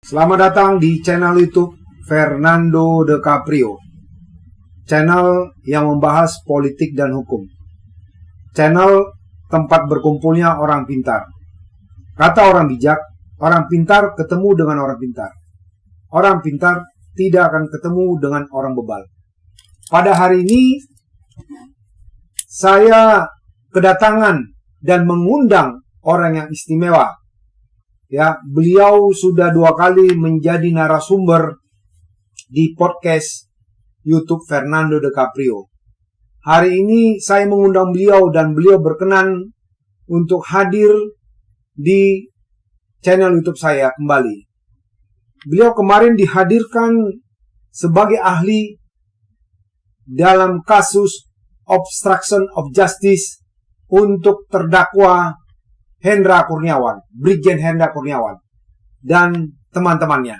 Selamat datang di channel YouTube Fernando De Caprio. Channel yang membahas politik dan hukum. Channel tempat berkumpulnya orang pintar. Kata orang bijak, orang pintar ketemu dengan orang pintar. Orang pintar tidak akan ketemu dengan orang bebal. Pada hari ini, saya kedatangan dan mengundang orang yang istimewa. Ya, beliau sudah 2 kali menjadi narasumber di podcast YouTube Fernando De Caprio. Hari ini saya mengundang beliau dan beliau berkenan untuk hadir di channel YouTube saya kembali. Beliau kemarin dihadirkan sebagai ahli dalam kasus obstruction of justice untuk terdakwa Hendra Kurniawan, Brigjen Hendra Kurniawan dan teman-temannya.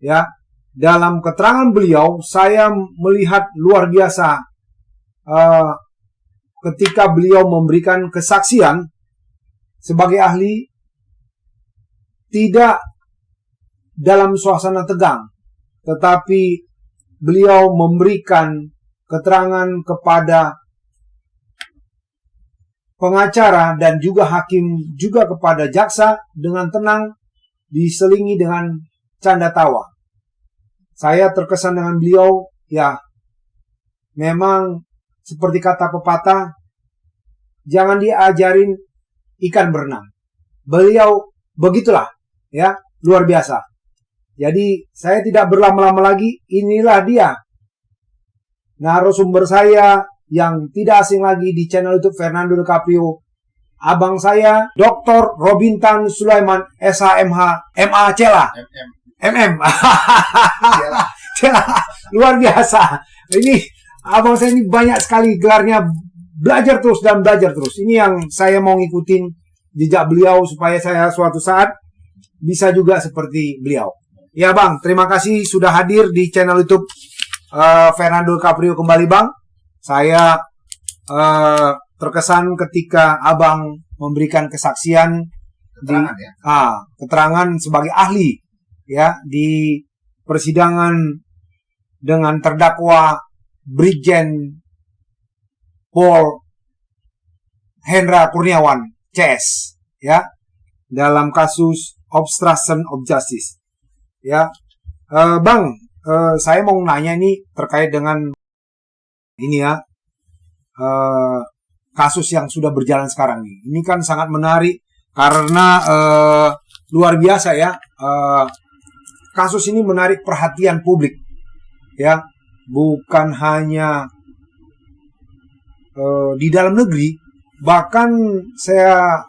Ya, dalam keterangan beliau saya melihat luar biasa ketika beliau memberikan kesaksian sebagai ahli, tidak dalam suasana tegang, tetapi beliau memberikan keterangan kepada pengacara dan juga hakim, juga kepada jaksa dengan tenang, diselingi dengan canda tawa. Saya terkesan dengan beliau, ya memang seperti kata pepatah, jangan diajarin ikan berenang. Beliau begitulah, ya, luar biasa. Jadi saya tidak berlama-lama lagi, inilah dia narasumber saya yang tidak asing lagi di channel YouTube Fernando De Caprio. Abang saya, Dr. Robintan Sulaiman, SHMH, MA Cela. MM. Cela. Luar biasa. Ini abang saya ini banyak sekali gelarnya, belajar terus dan belajar terus. Ini yang saya mau ngikutin jejak beliau supaya saya suatu saat bisa juga seperti beliau. Ya bang, terima kasih sudah hadir di channel YouTube Fernando De Caprio kembali bang. Saya terkesan ketika abang memberikan kesaksian keterangan sebagai ahli, ya, di persidangan dengan terdakwa Brigjen Pol Hendra Kurniawan CS, ya, dalam kasus obstruction of justice, ya. Bang, saya mau nanya ini terkait dengan ini, ya, kasus yang sudah berjalan sekarang nih. Ini kan sangat menarik karena luar biasa, ya. Kasus ini menarik perhatian publik, ya, bukan hanya di dalam negeri, bahkan saya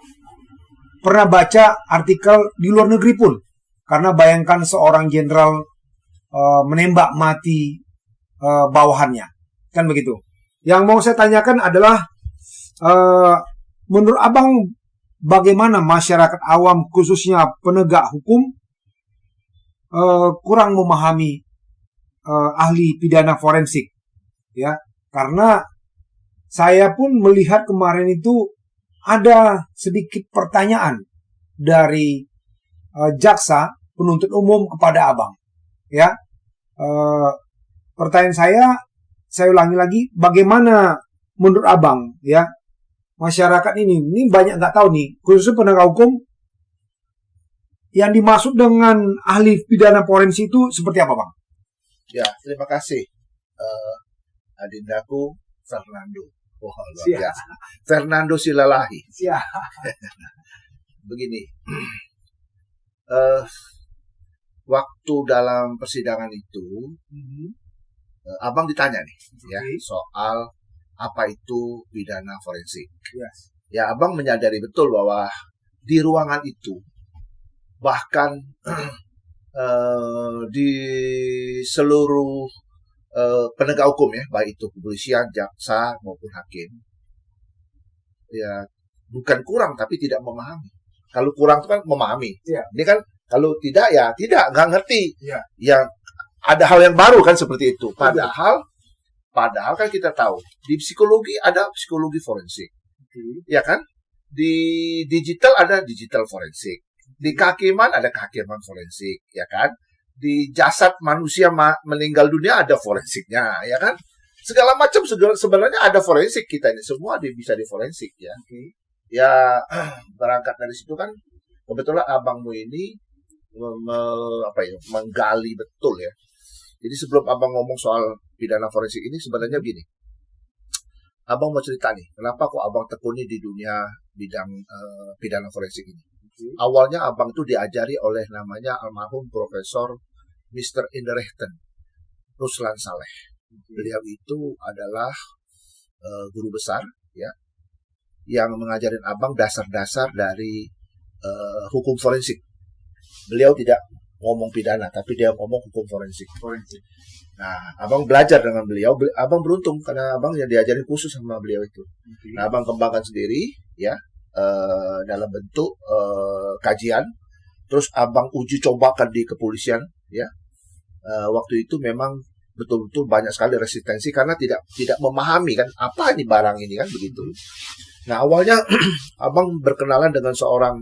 pernah baca artikel di luar negeri pun. Karena bayangkan seorang jenderal menembak mati bawahannya. Kan begitu. Yang mau saya tanyakan adalah menurut abang bagaimana masyarakat awam khususnya penegak hukum kurang memahami ahli pidana forensik, ya, karena saya pun melihat kemarin itu ada sedikit pertanyaan dari jaksa penuntut umum kepada abang, ya. Pertanyaan saya ulangi lagi, bagaimana menurut abang, ya, masyarakat ini banyak nggak tahu nih, khususnya penegak hukum, yang dimaksud dengan ahli pidana forensik itu seperti apa bang? Ya, terima kasih adindaku Fernando. Wah, luar biasa. Fernando Silalahi. Begini, waktu dalam persidangan itu, abang ditanya nih, ya, soal apa itu pidana forensik. Yes. Ya, abang menyadari betul bahwa di ruangan itu, bahkan di seluruh penegak hukum, ya, baik itu kepolisian, jaksa maupun hakim, ya, bukan kurang tapi tidak memahami. Kalau kurang itu kan memahami. Yeah. Ini kan kalau tidak, ya tidak, nggak ngerti. Yeah. Ya, ada hal yang baru kan seperti itu. Padahal kan kita tahu di psikologi ada psikologi forensik, ya kan? Di digital ada digital forensik. Di kehakiman ada kehakiman forensik, ya kan? Di jasad manusia meninggal dunia ada forensiknya, ya kan? Segala macam sebenarnya ada forensik kita ini semua bisa diforensik, ya. Ya berangkat dari situ kan kebetulan abangmu ini menggali betul ya. Jadi sebelum abang ngomong soal pidana forensik ini sebenarnya gini. Abang mau cerita nih, kenapa kok abang tekuni di dunia bidang pidana forensik ini. Awalnya abang itu diajari oleh namanya almarhum Profesor Mr. Inderrechten Ruslan Saleh. Beliau itu adalah guru besar ya, yang mengajarin abang dasar-dasar dari hukum forensik. Beliau tidak ngomong pidana, tapi dia ngomong hukum forensik. Nah, abang belajar dengan beliau. Abang beruntung karena abang yang diajarin khusus sama beliau itu. Nah, abang kembangkan sendiri ya dalam bentuk kajian. Terus abang uji cobakan di kepolisian ya. Waktu itu memang betul-betul banyak sekali resistensi karena tidak memahami kan apa ini barang ini kan begitu. Nah, awalnya abang berkenalan dengan seorang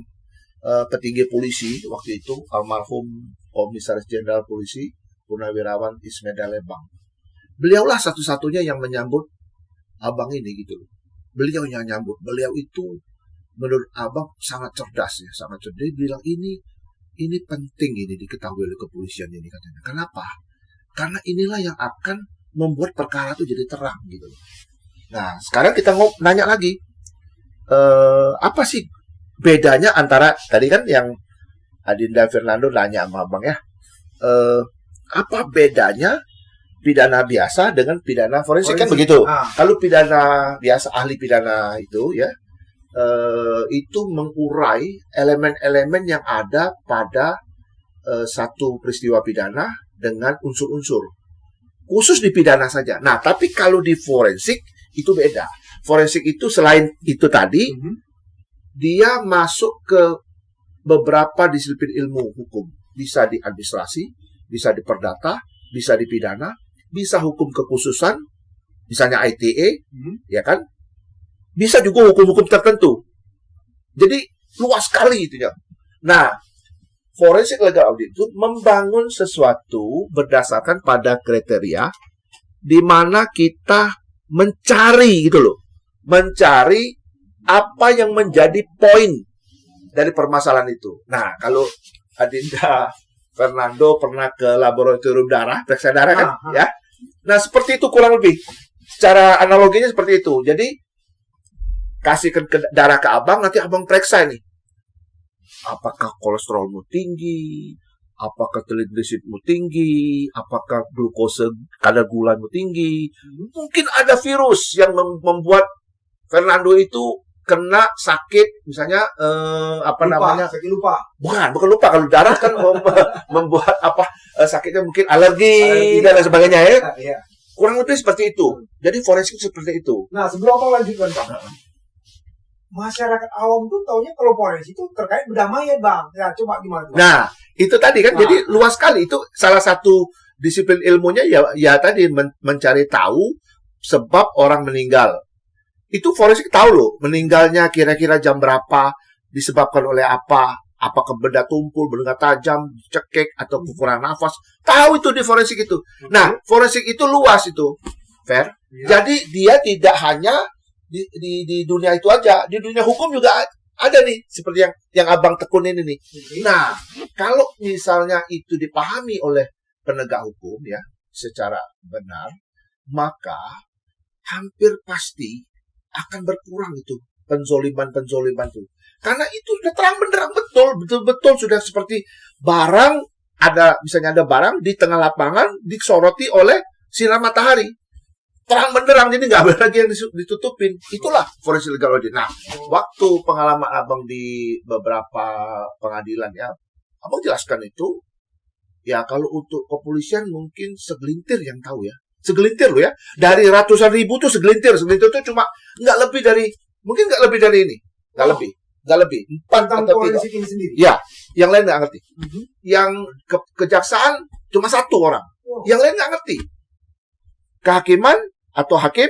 petinggi polisi waktu itu, almarhum Komisaris Jenderal Polisi Purnawirawan Ismeda Lebang. Beliaulah satu-satunya yang menyambut abang ini gitu loh. Beliau yang nyambut. Beliau itu menurut abang sangat cerdas ya, sangat cerdas. Dia bilang ini penting ini diketahui oleh kepolisian ini katanya. Kenapa? Karena inilah yang akan membuat perkara itu jadi terang gitu loh. Nah, sekarang kita nanya lagi. Apa sih bedanya antara tadi kan yang Adinda Fernando nanya sama abang ya, apa bedanya pidana biasa dengan pidana forensik kan begitu? Kalau pidana biasa, ahli pidana itu ya, itu mengurai elemen-elemen yang ada pada satu peristiwa pidana dengan unsur-unsur khusus di pidana saja. Nah, tapi kalau di forensik itu beda. Forensik itu selain itu tadi, dia masuk ke beberapa disiplin ilmu hukum. Bisa di administrasi, bisa di perdata, bisa di pidana, bisa hukum kekhususan, misalnya ITE, ya kan? Bisa juga hukum-hukum tertentu. Jadi luas sekali itu ya. Nah, forensic legal audit itu membangun sesuatu berdasarkan pada kriteria di mana kita mencari gitu loh. Mencari apa yang menjadi poin dari permasalahan itu. Nah, kalau Adinda Fernando pernah ke laboratorium darah, periksa darah kan, ya. Nah, seperti itu kurang lebih. Secara analoginya seperti itu. Jadi kasihkan darah ke abang, nanti abang periksa nih. Apakah kolesterolmu tinggi? Apakah triglyceridmu tinggi? Apakah glukose kadar gulamu tinggi? Mungkin ada virus yang membuat Fernando itu kena sakit, misalnya sakit lupa. Bukan lupa. Kalau darah kan membuat sakitnya mungkin alergi dan lain sebagainya ya. Iya. Kurang lebih seperti itu. Jadi forensik seperti itu. Nah, sebelum abang lanjutkan, Bang. Masyarakat awam tuh taunya kalau forensik itu terkait bedah mayat, Bang. Ya, coba gimana tuh? Nah, itu tadi kan, jadi luas sekali. Itu salah satu disiplin ilmunya ya tadi mencari tahu sebab orang meninggal. Itu forensik tahu loh, meninggalnya kira-kira jam berapa, disebabkan oleh apa, apakah benda tumpul, benda tajam, cekek, atau kekurangan nafas. Tahu itu di forensik itu. Nah, forensik itu luas itu, Fer. Ya. Jadi dia tidak hanya di dunia itu aja, di dunia hukum juga ada nih, seperti yang abang tekunin ini. Nah, kalau misalnya itu dipahami oleh penegak hukum ya, secara benar, maka hampir pasti akan berkurang itu penzoliman itu. Karena itu sudah terang benderang betul sudah seperti barang misalnya ada barang di tengah lapangan disoroti oleh sinar matahari. Terang benderang, jadi nggak ada lagi yang ditutupin. Itulah forensic legal audit. Nah, waktu pengalaman abang di beberapa pengadilan ya, abang jelaskan itu. Ya kalau untuk kepolisian mungkin segelintir yang tahu ya. Segelintir loh ya. Dari ratusan ribu tuh segelintir. Segelintir tuh cuma mungkin nggak lebih dari ini. Nggak lebih. 4 atau 3. Ini sendiri. Ya, yang lain nggak ngerti. Yang kejaksaan cuma 1 orang. Yang lain nggak ngerti. Kehakiman atau hakim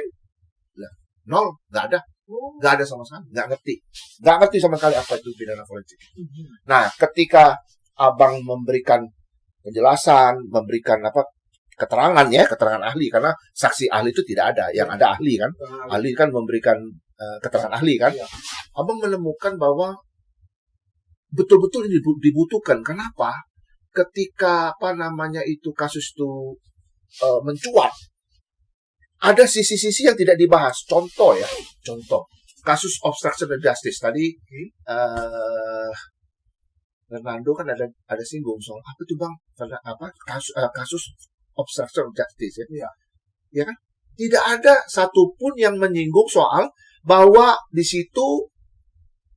0, nggak ada. Nggak ada sama sekali, nggak ngerti sama sekali apa itu pidana forensik. Nah, ketika abang memberikan penjelasan, memberikan keterangan ahli, karena saksi ahli itu tidak ada, yang ada ahli kan, ahli kan memberikan keterangan ahli kan, abang menemukan bahwa betul-betul ini dibutuhkan. Kenapa? Ketika kasus itu mencuat, ada sisi-sisi yang tidak dibahas. Contoh kasus obstruction of justice tadi, Fernando kan ada singgung soal apa tuh bang, kasus obstruction of justice ya kan? Tidak ada satupun yang menyinggung soal bahwa di situ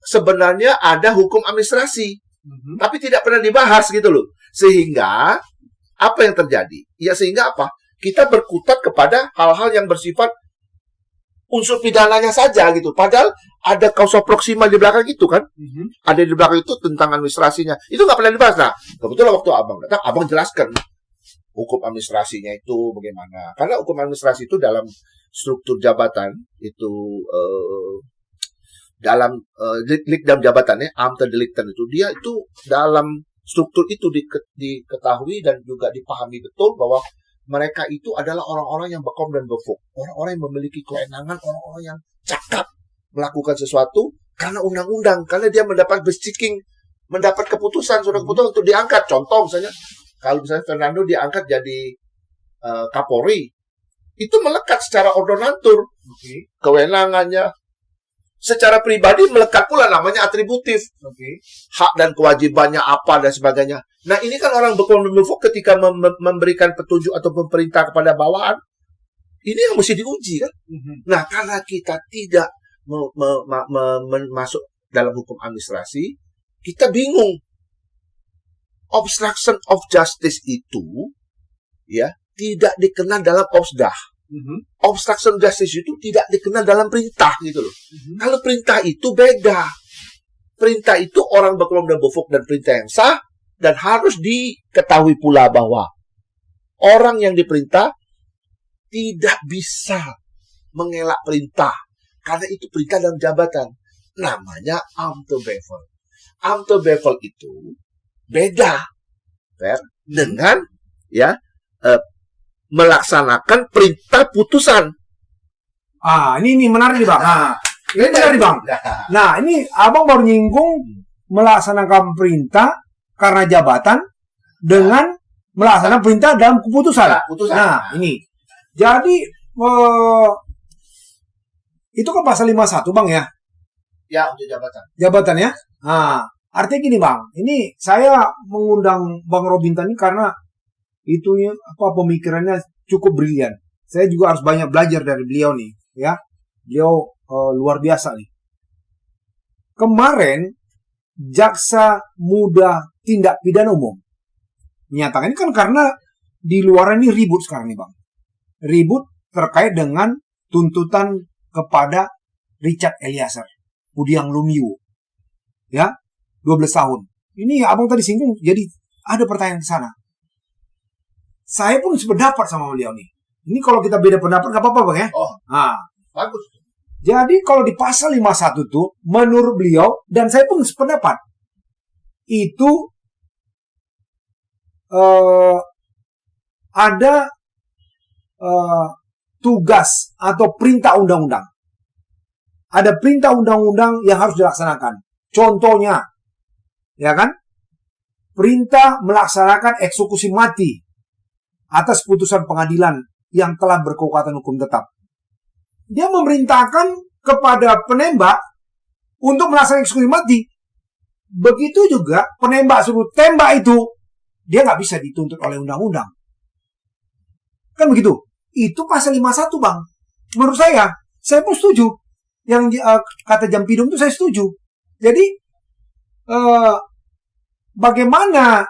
sebenarnya ada hukum administrasi, tapi tidak pernah dibahas gitu loh. Sehingga apa yang terjadi? Ya sehingga apa? Kita berkutat kepada hal-hal yang bersifat unsur pidananya saja gitu. Padahal ada kausa proxima di belakang itu kan. Ada di belakang itu tentang administrasinya. Itu nggak pernah dibahas. Nah, kebetulan waktu abang datang, abang jelaskan hukum administrasinya itu bagaimana. Karena hukum administrasi itu dalam struktur jabatan itu dalam dalam jabatannya, amter delicten itu, dia itu dalam struktur itu diketahui dan juga dipahami betul bahwa mereka itu adalah orang-orang yang bekom dan befuk, orang-orang yang memiliki kewenangan, orang-orang yang cakap melakukan sesuatu karena undang-undang, karena dia mendapat keputusan, sudah keputusan untuk diangkat. Contoh misalnya, kalau misalnya Fernando diangkat jadi Kapolri, itu melekat secara ordonantur, kewenangannya. Secara pribadi melekat pula, namanya atributif. Hak dan kewajibannya apa dan sebagainya. Nah, ini kan orang berkelompok ketika memberikan petunjuk atau pemerintah kepada bawahan, ini yang mesti diuji kan. Nah, karena kita tidak masuk dalam hukum administrasi, kita bingung. Obstruction of justice itu ya tidak dikenal dalam OSDAH. Obstruction justice itu tidak dikenal dalam perintah gitu loh. Kalau perintah itu beda. Perintah itu orang berkelompok dan befuk dan perintah yang sah, dan harus diketahui pula bahwa orang yang diperintah tidak bisa mengelak perintah karena itu perintah dalam jabatan. Namanya amtebevel. Amtebevel itu beda dengan melaksanakan perintah putusan. Ini menarik nih bang. Ini menarik nih bang. Nah, ini abang baru nyinggung melaksanakan perintah karena jabatan dengan melaksanakan perintah dalam keputusan. Nah, ini. Jadi itu kan pasal 51 bang ya? Ya, untuk jabatan. Jabatan ya. Nah, artinya gini bang. Ini saya mengundang Bang Robintan ini karena pemikirannya cukup brilian. Saya juga harus banyak belajar dari beliau nih, ya. Beliau luar biasa nih. Kemarin Jaksa Muda Tindak Pidana Umum menyatakan ini kan karena di luar ini ribut sekarang nih bang. Ribut terkait dengan tuntutan kepada Richard Eliezer, Budiang Lumiu, ya, 12 tahun. Ini abang tadi singgung, jadi ada pertanyaan ke sana. Saya pun sependapat sama beliau nih. Ini kalau kita beda pendapat gak apa-apa bang ya. Bagus. Jadi kalau di pasal 51 tuh, menurut beliau, dan saya pun sependapat, itu ada tugas atau perintah undang-undang. Ada perintah undang-undang yang harus dilaksanakan. Contohnya, ya kan? Perintah melaksanakan eksekusi mati atas putusan pengadilan yang telah berkekuatan hukum tetap. Dia memerintahkan kepada penembak untuk melaksanakan eksekusi mati. Begitu juga penembak suruh tembak itu, dia nggak bisa dituntut oleh undang-undang. Kan begitu. Itu pasal 51 bang. Menurut saya pun setuju. Yang kata Jampidum itu saya setuju. Jadi bagaimana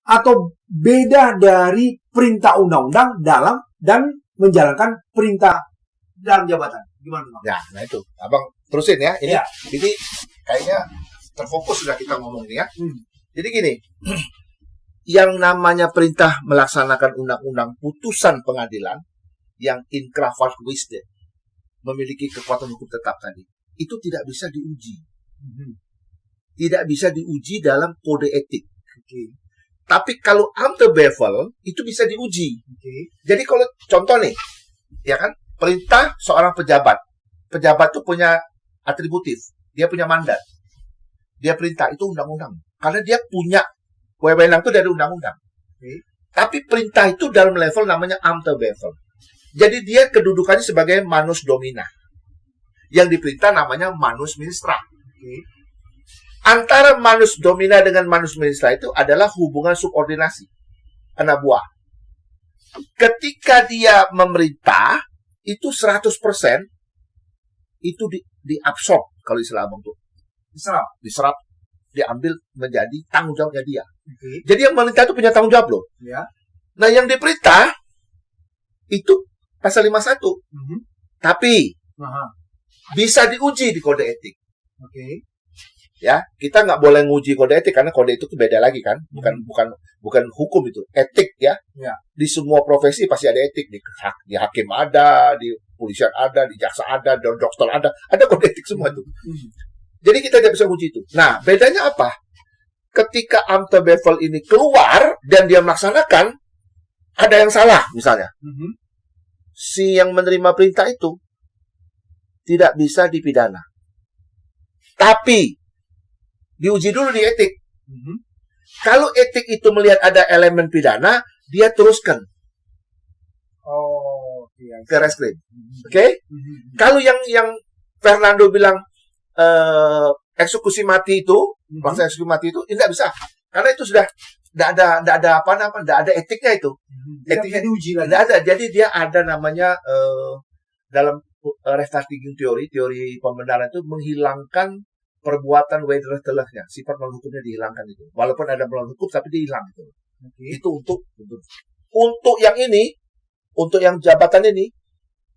atau beda dari perintah undang-undang dalam dan menjalankan perintah dalam jabatan. Gimana bang? Ya, nah itu. Abang terusin ya. Ini kayaknya terfokus sudah kita ngomong nih ya. Jadi gini, yang namanya perintah melaksanakan undang-undang putusan pengadilan yang inkrafat wisde memiliki kekuatan hukum tetap tadi, itu tidak bisa diuji. Tidak bisa diuji dalam kode etik. Tapi kalau Amte Bevel itu bisa diuji. Jadi kalau contoh nih, ya kan, perintah seorang pejabat. Pejabat itu punya atributif, dia punya mandat. Dia perintah itu undang-undang. Karena dia punya wewenang itu dari undang-undang. Tapi perintah itu dalam level namanya Amte Bevel. Jadi dia kedudukannya sebagai manus domina. Yang diperintah namanya manus ministra. Antara manus domina dengan manus ministra itu adalah hubungan subordinasi, anak buah. Ketika dia memerintah, itu 100% itu diabsorb, kalau istilah abang tuh. Diserap, diambil menjadi tanggung jawabnya dia. Jadi yang memerintah itu punya tanggung jawab loh. Nah, yang diperintah itu pasal 51. Tapi bisa diuji di kode etik. Ya, kita nggak boleh nguji kode etik karena kode etik itu beda lagi kan, bukan hukum itu, etik ya. Di semua profesi pasti ada etik, di hakim ada, di polisian ada, di jaksa ada, di dokter ada kode etik semua itu. Jadi kita tidak bisa nguji itu. Nah, bedanya apa? Ketika Amte Bevel ini keluar dan dia melaksanakan, ada yang salah misalnya. Si yang menerima perintah itu tidak bisa dipidana. Tapi diuji dulu di etik. Kalau etik itu melihat ada elemen pidana, dia teruskan ke reskrim. Oke? Kalau yang Fernando bilang eksekusi mati itu, proses eksekusi mati itu tidak bisa, karena itu sudah tidak ada etiknya itu. Etiknya diuji lagi. Tidak ada. Jadi dia ada namanya dalam restarting teori pembenaran itu menghilangkan perbuatan wedertelahnya, sifat melawan hukumnya dihilangkan itu. Walaupun ada melawan hukum, tapi dia hilang itu. Itu untuk yang ini, untuk yang jabatan ini,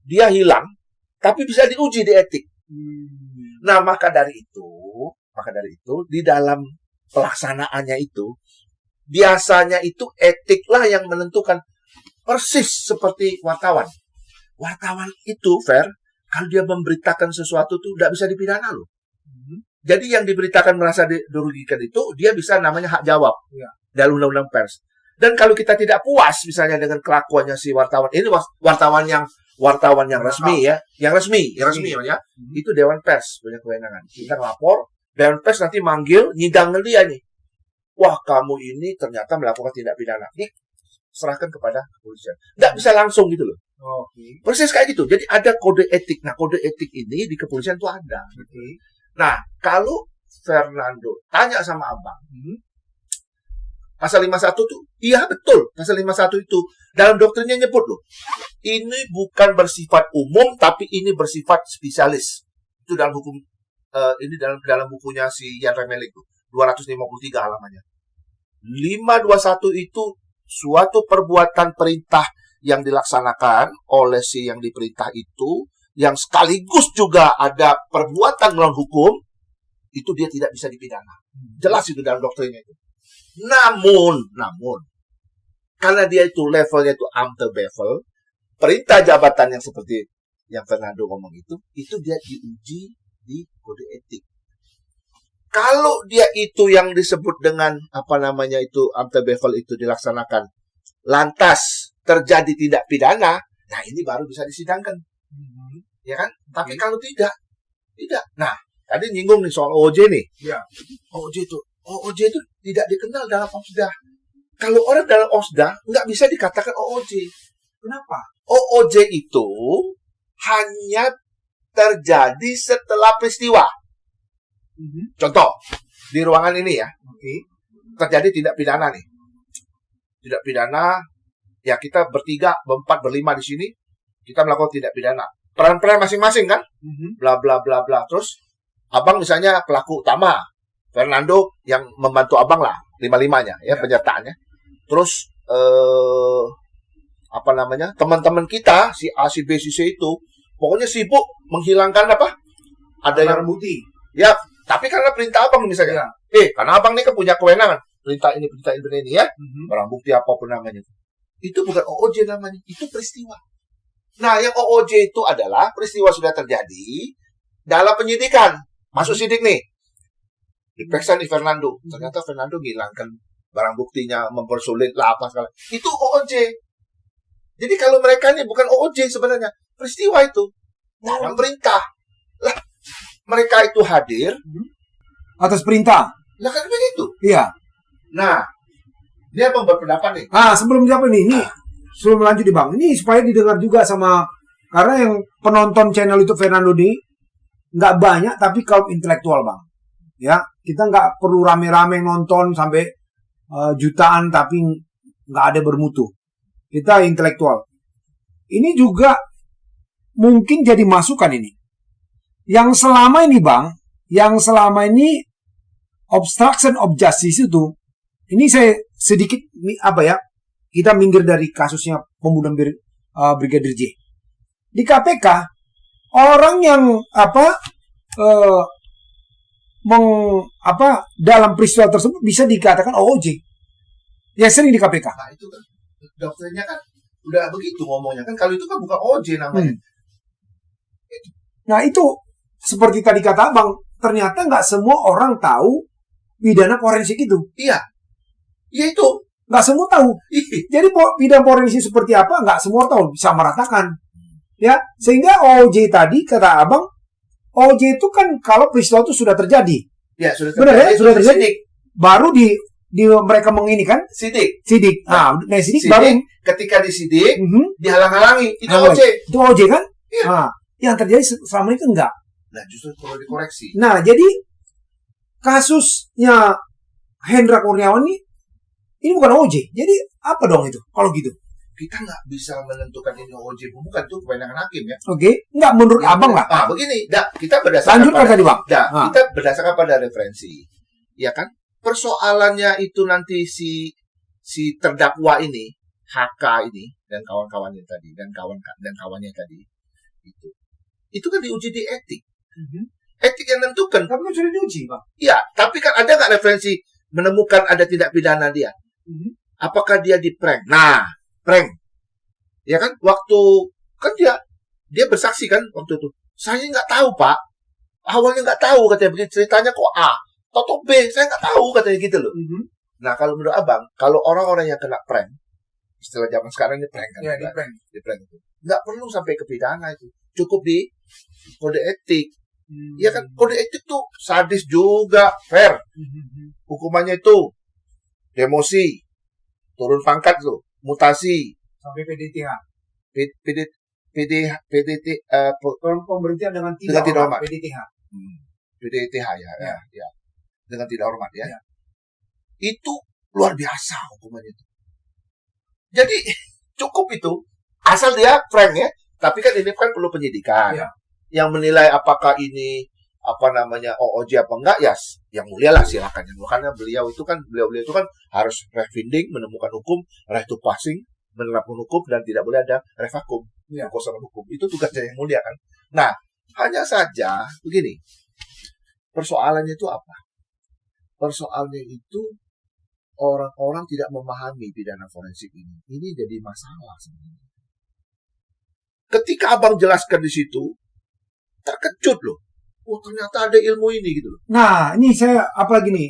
dia hilang, tapi bisa diuji di etik. Nah, maka dari itu, di dalam pelaksanaannya itu, biasanya itu etiklah yang menentukan, persis seperti wartawan. Wartawan itu, Fer, kalau dia memberitakan sesuatu itu tidak bisa dipidana loh. Jadi yang diberitakan merasa dirugikan itu, dia bisa namanya hak jawab dalam undang-undang pers. Dan kalau kita tidak puas misalnya dengan kelakuannya si wartawan, ini wartawan yang resmi ya, yang resmi ya, itu Dewan Pers punya kewenangan. Kita lapor, Dewan Pers nanti manggil, nyidang dia nih. Wah, kamu ini ternyata melakukan tindak pidana. Serahkan kepada kepolisian. Nggak bisa langsung gitu loh. Proses kayak gitu. Jadi ada kode etik. Nah, kode etik ini di kepolisian itu ada. Nah, kalau Fernando tanya sama abang, pasal 51 tuh, iya betul, pasal 51 itu dalam doktrinnya nyebut loh, ini bukan bersifat umum, tapi ini bersifat spesialis. Itu dalam hukum, ini dalam bukunya si Jan Remelik tuh, 253 halamannya. 521 itu suatu perbuatan perintah yang dilaksanakan oleh si yang diperintah itu, yang sekaligus juga ada perbuatan melawan hukum, itu dia tidak bisa dipidana. Jelas itu dalam doktrinnya itu. Namun, karena dia itu levelnya itu Amte Bevel, perintah jabatan yang seperti yang Fernando ngomong itu dia diuji di kode etik. Kalau dia itu yang disebut dengan Amte Bevel itu dilaksanakan, lantas terjadi tindak pidana, nah ini baru bisa disidangkan. Ya kan? Tapi kalau tidak. Nah, tadi nyinggung nih soal OOJ nih. OOJ itu tidak dikenal dalam OSDA. Kalau orang dalam OSDA nggak bisa dikatakan OOJ. Kenapa? OOJ itu hanya terjadi setelah peristiwa. Contoh, di ruangan ini ya, terjadi tindak pidana nih. Tindak pidana, ya kita bertiga, berempat, berlima di sini, kita melakukan tindak pidana. Peran-peran masing-masing kan, bla bla bla bla. Terus abang misalnya pelaku utama, Fernando yang membantu abang lah, 5-5-nya ya penyertaannya. Terus teman-teman kita si A, si B, si C itu pokoknya sibuk menghilangkan ada yang bukti. Ya, tapi karena perintah abang misalnya, karena abang ini kan punya kewenangan, perintah ini ya, barang bukti apapun namanya. Itu bukan OOJ namanya, itu peristiwa. Nah, yang OOJ itu adalah peristiwa sudah terjadi dalam penyidikan. Masuk sidik nih. Diperiksa nih Fernando. Ternyata Fernando ngilangkan barang buktinya, mempersulit lah apa segala. Itu OOJ. Jadi kalau mereka ini bukan OOJ sebenarnya. Peristiwa itu. Dalam perintah. Lah, mereka itu hadir. Atas perintah. Lah kan begitu. Iya. Nah, dia berpendapat nih. Sebelum siapa nih? Ini sebelum lanjut nih Bang. Ini supaya didengar juga sama, karena yang penonton channel YouTube Fernando ini nggak banyak tapi kaum intelektual Bang. Ya, kita nggak perlu rame-rame nonton sampai jutaan tapi nggak ada bermutu. Kita intelektual. Ini juga mungkin jadi masukan ini. Yang selama ini Bang, obstruction of justice itu, ini saya sedikit kita minggir dari kasusnya pembunuhan Brigadir J. Di KPK orang yang dalam peristiwa tersebut bisa dikatakan OOJ. Ya sering di KPK. Nah itu kan dokternya kan udah begitu ngomongnya kan, kalau itu kan bukan OOJ namanya. Nah itu seperti tadi kata Abang, ternyata nggak semua orang tahu pidana forensik itu. Iya. Ya itu. Nggak semua tahu. Jadi pidana forensik seperti apa, nggak semua tahu. Bisa meratakan. Ya, sehingga OOJ tadi, kata Abang, OOJ itu kan kalau peristiwa itu sudah terjadi. Ya, sudah terjadi. Benar ya? Sudah terjadi. Sidik. Baru mereka mengini kan? Sidik. Nah, sidik baru. Ketika disidik, dihalang-halangi. Itu OOJ. Itu OOJ kan? Iya. Nah, yang terjadi selama ini enggak. Nah, justru perlu dikoreksi. Nah, jadi kasusnya Hendra Kurniawan ini bukan OOJ. Jadi apa dong itu kalau gitu? Kita nggak bisa menentukan ini OOJ bukan, itu kewenangan hakim ya. Oke, nggak menurut Abang lah. Begini, kita berdasarkan lanjutkan tadi Bang. Kita berdasarkan pada referensi, ya kan? Persoalannya itu nanti si terdakwa ini, HK ini dan kawan-kawannya tadi dan kawannya tadi itu kan diuji di etik. Etik yang menentukan. Tapi kan sudah diuji Bang. Iya, tapi kan ada nggak referensi menemukan ada tindak pidana dia? Apakah dia di prank? Nah, prank. Ya kan? Waktu kan dia bersaksi kan waktu itu. Saya nggak tahu, Pak. Awalnya nggak tahu katanya begini, ceritanya kok A, atau B, saya nggak tahu katanya gitu loh. Nah, kalau menurut Abang, kalau orang-orang yang kena prank, istilah zaman sekarang ini prank kan? Ya, di prank itu. Nggak perlu sampai ke pidana itu. Cukup di kode etik. Ya kan? Kode etik tuh sadis juga, fair. Hukumannya itu demosi, turun pangkat loh, mutasi sampai PDTH. Pemberhentian dengan tidak hormat. PDTH. PDTH ya. Dengan tidak hormat ya. Itu luar biasa hukumannya itu. Jadi cukup itu, asal dia frank ya. Tapi kan ini kan perlu penyidikan. Yang menilai apakah ini OOJ apa enggak, ya yang mulia lah silakan. Karena beliau itu kan harus refinding, menemukan hukum, right to passing, menerapkan hukum, dan tidak boleh ada revakum, kekosongan hukum. Itu tugasnya yang mulia kan. Nah, hanya saja begini, persoalannya itu apa? Persoalannya itu orang-orang tidak memahami pidana forensik ini. Ini jadi masalah sebenarnya. Ketika Abang jelaskan di situ, terkejut loh. Oh, ternyata ada ilmu ini gitu loh. Nah, ini saya apalagi nih,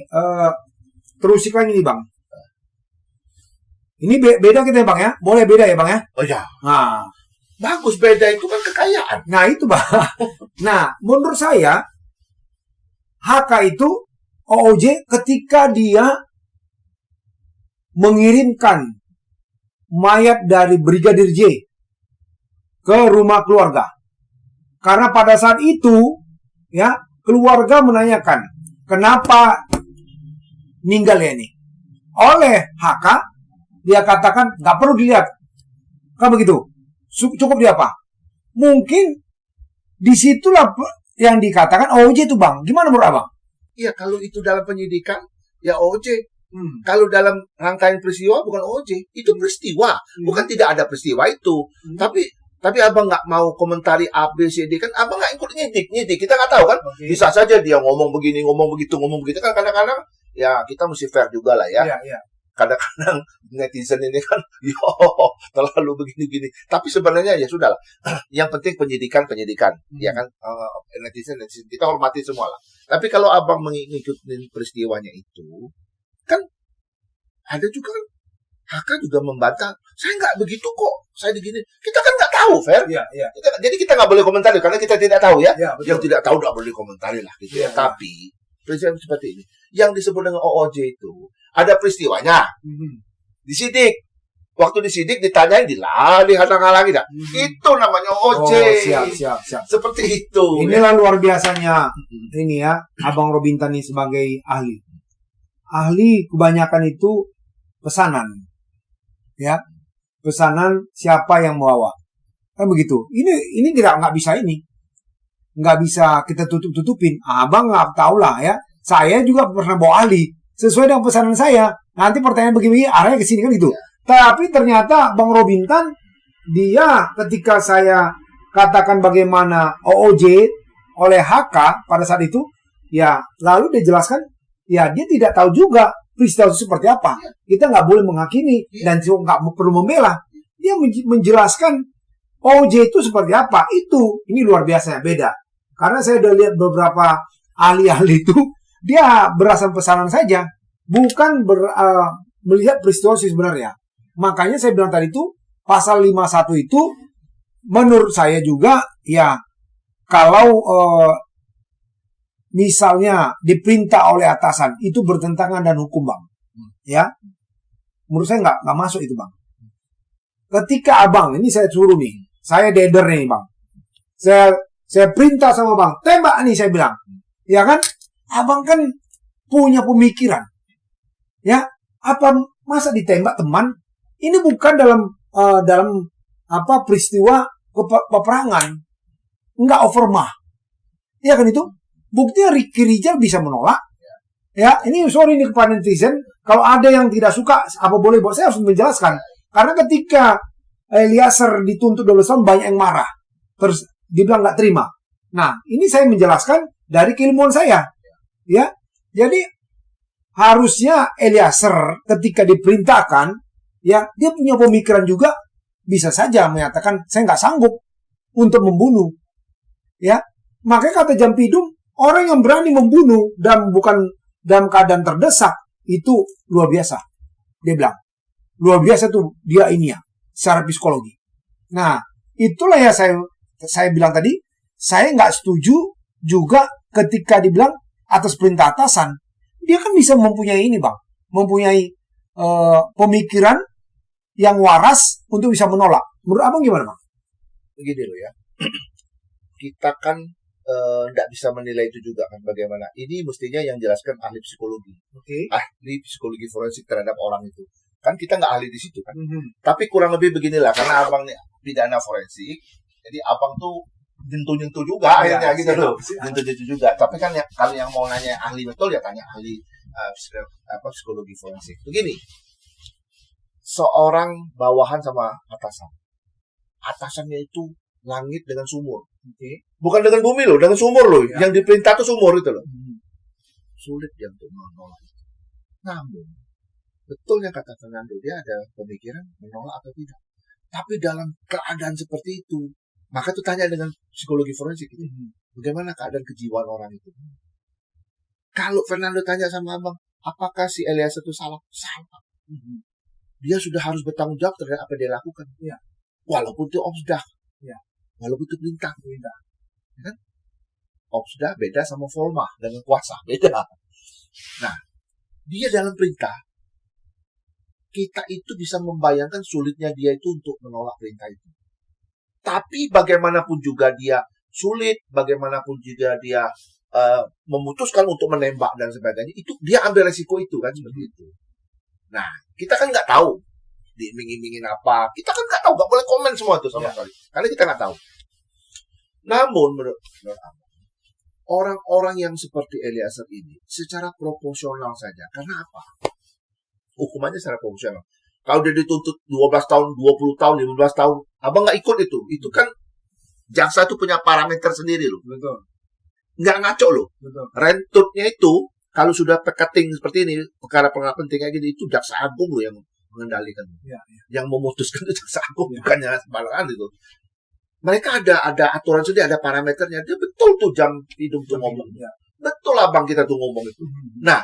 terusikan ini Bang. Ini beda kita ya Bang ya? Boleh beda ya Bang ya? Oh ya. Nah, bagus, beda itu kan kekayaan. Nah, itu Bang. Nah, menurut saya HK itu OOJ ketika dia mengirimkan mayat dari Brigadir J ke rumah keluarga. Karena pada saat itu ya, keluarga menanyakan kenapa meninggal ya ini. Oleh HK dia katakan nggak perlu dilihat. Kan begitu. Cukup dia apa? Mungkin disitulah yang dikatakan OOJ itu Bang. Gimana menurut Abang? Iya, kalau itu dalam penyidikan ya OOJ. Kalau dalam rangkaian peristiwa bukan OOJ. Itu peristiwa. Bukan tidak ada peristiwa itu. Tapi Abang nggak mau komentari A, B, C, D. Kan Abang nggak ikut nyidik. Kita nggak tahu kan. Bisa saja dia ngomong begini, ngomong begitu kan. Kadang-kadang ya kita mesti fair juga lah ya. kadang-kadang netizen ini kan, yo terlalu begini-gini. Tapi sebenarnya ya sudahlah. Yang penting penyidikan, ya kan. Netizen kita hormati semua lah. Tapi kalau abang mengikuti peristiwanya itu, kan ada juga kan Haka juga membantah, saya nggak begitu kok, saya begini. Kita kan nggak tahu, Fer. Iya. Jadi kita nggak boleh komentari karena kita tidak tahu ya. Iya, Yang tidak tahu nggak boleh komentari lah gitu ya. Iya. Tapi peristiwa seperti ini, yang disebut dengan OOJ itu ada peristiwanya, disidik. Waktu disidik ditanyain dihalang-halangi dah. Itu namanya OOJ. Siap. Seperti itu. Inilah luar biasanya ini ya, Abang Robintan ini sebagai ahli. Ahli kebanyakan itu pesanan. Ya, pesanan siapa yang bawa, kan begitu. Ini nggak bisa nggak bisa kita tutupin. Abang nggak tahu lah ya. Saya juga pernah bawa ahli sesuai dengan pesanan saya. Nanti pertanyaan begini arahnya ke sini kan gitu. Tapi ternyata Bang Robintan dia ketika saya katakan bagaimana OOJ oleh HK pada saat itu, ya lalu dia jelaskan, ya dia tidak tahu juga peristiwa itu seperti apa. Kita nggak boleh menghakimi dan nggak perlu membela. Dia menjelaskan OOJ itu seperti apa. Ini luar biasa, beda. Karena saya udah lihat beberapa ahli-ahli itu, dia berdasarkan pesanan saja, bukan melihat peristiwa sebenarnya. Makanya saya bilang tadi itu, pasal 51 itu, menurut saya juga, ya kalau misalnya diperintah oleh atasan itu bertentangan dengan hukum, Bang. Ya. Menurut saya nggak masuk itu, Bang. Ketika Abang, ini saya suruh nih, saya deder nih, Bang. Saya perintah sama Bang, tembak nih saya bilang. Ya kan? Abang kan punya pemikiran. Ya, apa masa ditembak teman? Ini bukan dalam peristiwa peperangan. Enggak overmah. Ya kan itu? Buktinya Ricky Rijal bisa menolak. Ya, ini sorry nih kepada netizen, kalau ada yang tidak suka, apa boleh buat saya harus menjelaskan. Karena ketika Eliezer dituntut 12 tahun, banyak yang marah. Terus dibilang nggak terima. Nah, ini saya menjelaskan dari keilmuan saya. Ya, jadi harusnya Eliezer ketika diperintahkan, ya dia punya pemikiran juga, bisa saja menyatakan saya nggak sanggup untuk membunuh. Ya, makanya kata Jampidum, orang yang berani membunuh dan bukan dalam keadaan terdesak, itu luar biasa. Dia bilang, luar biasa tuh dia ini ya, secara psikologi. Nah, itulah ya saya bilang tadi, saya nggak setuju juga ketika dibilang atas perintah atasan. Dia kan bisa mempunyai ini, Bang. Mempunyai pemikiran yang waras untuk bisa menolak. Menurut Abang gimana, Bang? Begini loh ya. Kita kan tidak bisa menilai itu juga kan bagaimana. Ini mestinya yang jelaskan ahli psikologi. Ahli psikologi forensik terhadap orang itu. Kan kita nggak ahli di situ kan. Tapi kurang lebih beginilah, karena Abang nih pidana forensik, jadi Abang tuh nyentuh-nyentuh juga akhirnya gitu loh. Nyentuh-nyentuh juga. Tapi kan kalau yang mau nanya ahli betul ya tanya ahli psikologi forensik. Begini. Seorang bawahan sama atasan. Atasannya itu langit dengan sumur. Bukan dengan bumi loh, dengan sumur loh. Ya. Yang diperintah itu sumur itu loh. Sulit dia untuk menolak itu. Namun, betul yang kata Fernando, dia ada pemikiran menolak atau tidak. Tapi dalam keadaan seperti itu, maka tuh tanya dengan psikologi forensik itu. Bagaimana keadaan kejiwaan orang itu? Kalau Fernando tanya sama Abang, apakah si Eliezer itu salah? Salah. Dia sudah harus bertanggung jawab terhadap apa dia lakukan. Ya. Walaupun itu obsdah. Ya. Walaupun itu perintah. Ya kan? Obsdah beda sama forma dengan kuasa. Beda. Nah, dia dalam perintah, kita itu bisa membayangkan sulitnya dia itu untuk menolak perintah itu. Tapi bagaimanapun juga dia sulit, bagaimanapun juga dia memutuskan untuk menembak dan sebagainya, itu dia ambil resiko itu kan seperti itu. Nah, kita kan nggak tahu diiming-imingin apa. Kita kan nggak tahu, nggak boleh komen semua itu sama sekali. Karena kita nggak tahu. Namun menurut orang-orang yang seperti Eliezer ini secara proporsional saja. Karena apa? Hukumannya secara proporsional. Kalau dia dituntut 12 tahun, 20 tahun, 15 tahun, Abang nggak ikut itu. Itu kan jaksa itu punya parameter sendiri loh. Betul. Nggak ngaco loh. Betul. Rentutnya itu Kalau sudah peketing seperti ini, perkara-perkara penting kayak gini, itu jaksa agung loh yang mengendalikan. Yang memutuskan itu jaksa agung, bukannya sembarangan itu. Mereka ada aturan sendiri, ada parameternya. Dia betul tuh jam hidung tuh ngomong. Betul abang kita tuh ngomong itu. Nah,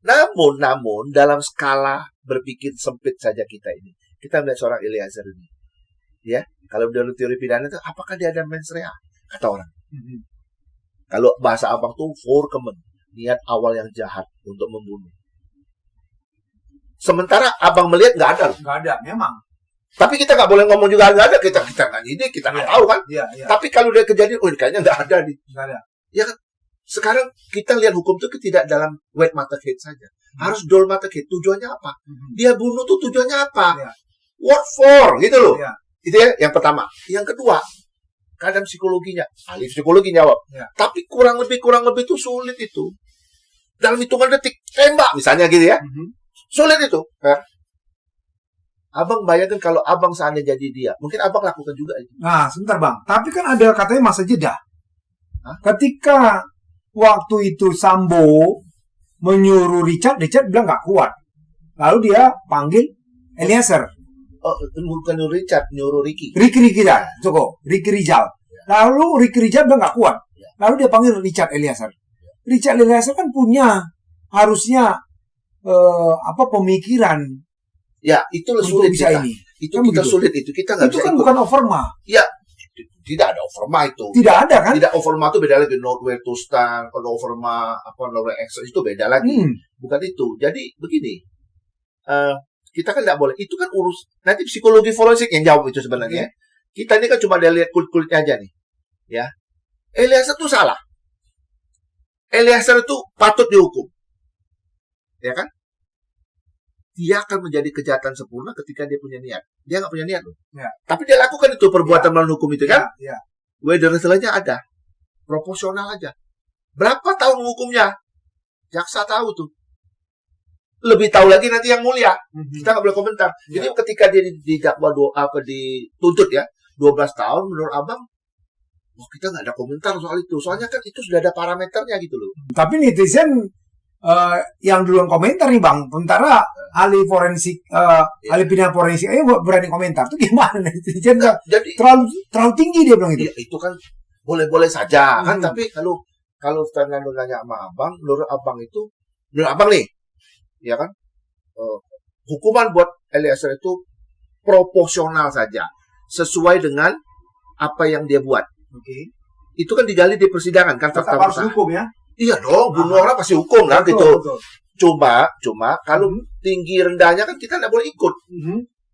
namun dalam skala berpikir sempit saja kita ini. Kita melihat seorang Eliezer ini. Ya, kalau dalam teori pidana itu, apakah dia ada mens rea? Kata orang. Kalau bahasa abang tuh forekemen. Niat awal yang jahat untuk membunuh. Sementara abang melihat nggak ada. Nggak ada, memang. Tapi kita nggak boleh ngomong juga nggak ada. Kita nggak ide, kita nggak tahu kan. Tapi kalau dia kejadian, kayaknya nggak ada nih. Nggak ada. Ya kan. Sekarang kita lihat hukum itu tidak dalam wet mata head saja. Harus dual mata head. Tujuannya apa? Dia bunuh tuh tujuannya apa? What for? Gitu loh. Itu ya yang pertama. Yang kedua, kadang psikologinya, ahli psikologi jawab. Tapi kurang lebih itu sulit itu. Dalam hitungan detik, tembak misalnya gitu ya. Sulit itu. Abang bayangkan kalau abang seandainya jadi dia, mungkin abang lakukan juga itu. Nah, sebentar bang. Tapi kan ada katanya masa jeda. Ketika waktu itu Sambo menyuruh Richard bilang nggak kuat. Lalu dia panggil Eliezer. Bukan Richard, nyuruh Ricky. Ricky Rizal. Lalu Ricky Rizal bilang nggak kuat. Lalu dia panggil Richard Eliezer. Richard Eliezer kan punya harusnya pemikiran. Ya, itu sulit bisa kita. Ini. Itu kan kita sulit itu. Kita nggak bisa kan ikut. Bukan overma. Ya, tidak ada overma itu. Tidak ada kan? Tidak, overma itu beda lagi. Norway to stand, kalau overma Norway extra itu beda lagi. Bukan itu. Jadi begini. Kita kan tidak boleh. Itu kan urus. Nanti psikologi forensik yang jawab itu sebenarnya. Kita ini kan cuma lihat kulit-kulitnya aja nih. Ya. Eliezer itu salah. Eliezer itu patut dihukum. Ya kan? Dia akan menjadi kejahatan sempurna ketika dia punya niat. Dia nggak punya niat loh. Tapi dia lakukan itu perbuatan melawan hukum itu kan? Weather istilahnya ada. Proporsional aja. Berapa tahun hukumnya? Jaksa tahu tuh. Lebih tahu lagi nanti yang mulia. Kita nggak boleh komentar. Jadi ketika dia didakwa dituntut ya 12 tahun menurut abang, kita nggak ada komentar soal itu. Soalnya kan itu sudah ada parameternya gitu loh. Tapi netizen yang duluan komentar nih bang, sementara ahli forensik, ahli pidana forensik berani komentar. Itu gimana netizen? Jadi terlalu tinggi dia bilang itu. Ya, itu kan boleh-boleh saja kan. Tapi kalau Fernando nanya sama abang, menurut abang nih. Ya kan, hukuman buat Eliezer itu proporsional saja, sesuai dengan apa yang dia buat. Itu kan digali di persidangan kan, fakta harus hukum ya? Iya dong, bunuh orang pasti hukum lah gitu. Betul. Cuma kalau tinggi rendahnya kan kita tidak boleh ikut.